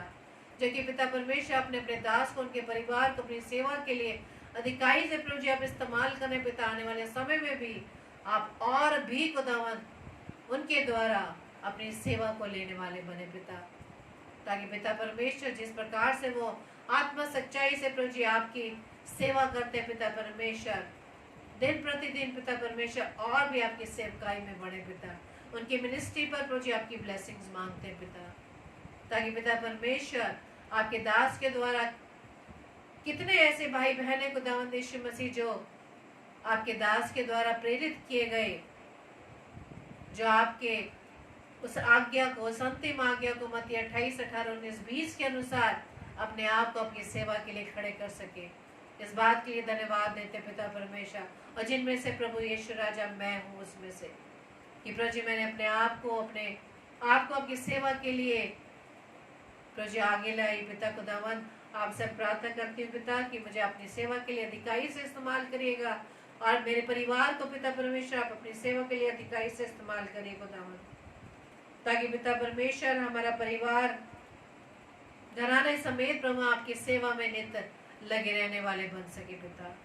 S2: जो कि पिता परमेश्वर अपने दास को, उनके परिवार को अपनी सेवा के लिए अधिकारी से प्रभु जी आप इस्तेमाल करें पिता। आने वाले समय में भी आप और भी खुदावंद उनके द्वारा अपनी सेवा को लेने वाले बने पिता, ताकि पिता परमेश्वर जिस प्रकार से वो आत्मा सच्चाई से प्रभु जी आपकी सेवा करते हैं पिता परमेश्वर, दिन प्रतिदिन पिता परमेश्वर और भी आपकी सेवकाई में बढ़े पिता। उनकी मिनिस्ट्री पर प्रभु जी आपकी ब्लेसिंग्स मांगते हैं पिता, ताकि पिता परमेश्वर आपके दास के द्वारा कितने ऐसे भाई बहन है खुदावंद यीशु मसीह जो आपके दास के द्वारा प्रेरित किए गए, जो आपके उस आज्ञा को, उस अंतिम आज्ञा को मत्ती 28, 18, 19, 20 के अनुसार अपने आप को अपनी सेवा के लिए खड़े कर सके। इस बात के लिए धन्यवाद देते पिता परमेश्वर, और जिनमें से प्रभु यीशु राजा मैं हूँ उसमें से, कि प्रभु जी मैंने अपने आप को आपकी सेवा के लिए प्रभु जी आगे लाई पिता। खुदावंद आपसे प्रार्थना करती हूँ पिता कि मुझे अपनी सेवा के लिए अधिकारी से इस्तेमाल करिएगा, और मेरे परिवार को पिता परमेश्वर आप अपनी सेवा के लिए अधिकारी से इस्तेमाल करिए खुदावंद, ताकि पिता परमेश्वर हमारा परिवार घराने समेत प्रभु आपकी सेवा में नित्य लगे रहने वाले बन सके पिता।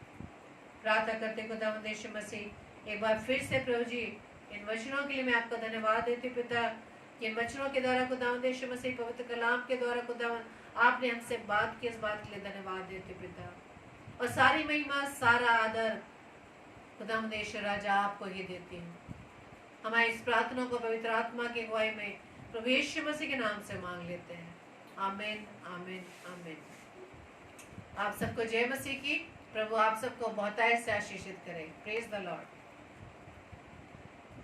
S2: प्रार्थना करते खुदावंद यीशु मसीह एक बार फिर से प्रभु जी इन वचनों के लिए मैं आपका धन्यवाद देती पिता, कि इन वचनों के द्वारा खुदावंद यीशु मसीह पवित्र कलाम के द्वारा खुदावंद आपने हमसे बात की, इस बात के लिए धन्यवाद देते पिता। और सारी महिमा सारा आदर खुदावंद यीशु राजा आपको ही देती हूँ। हमारी इस प्रार्थना को पवित्र आत्मा की अगुवाई में प्रभु यीशु मसीह के नाम से मांग लेते हैं। आमीन आमीन आमीन। आप सबको जय मसीह की। प्रभु आप सबको बहुतायत से आशीषित करे। Praise the Lord.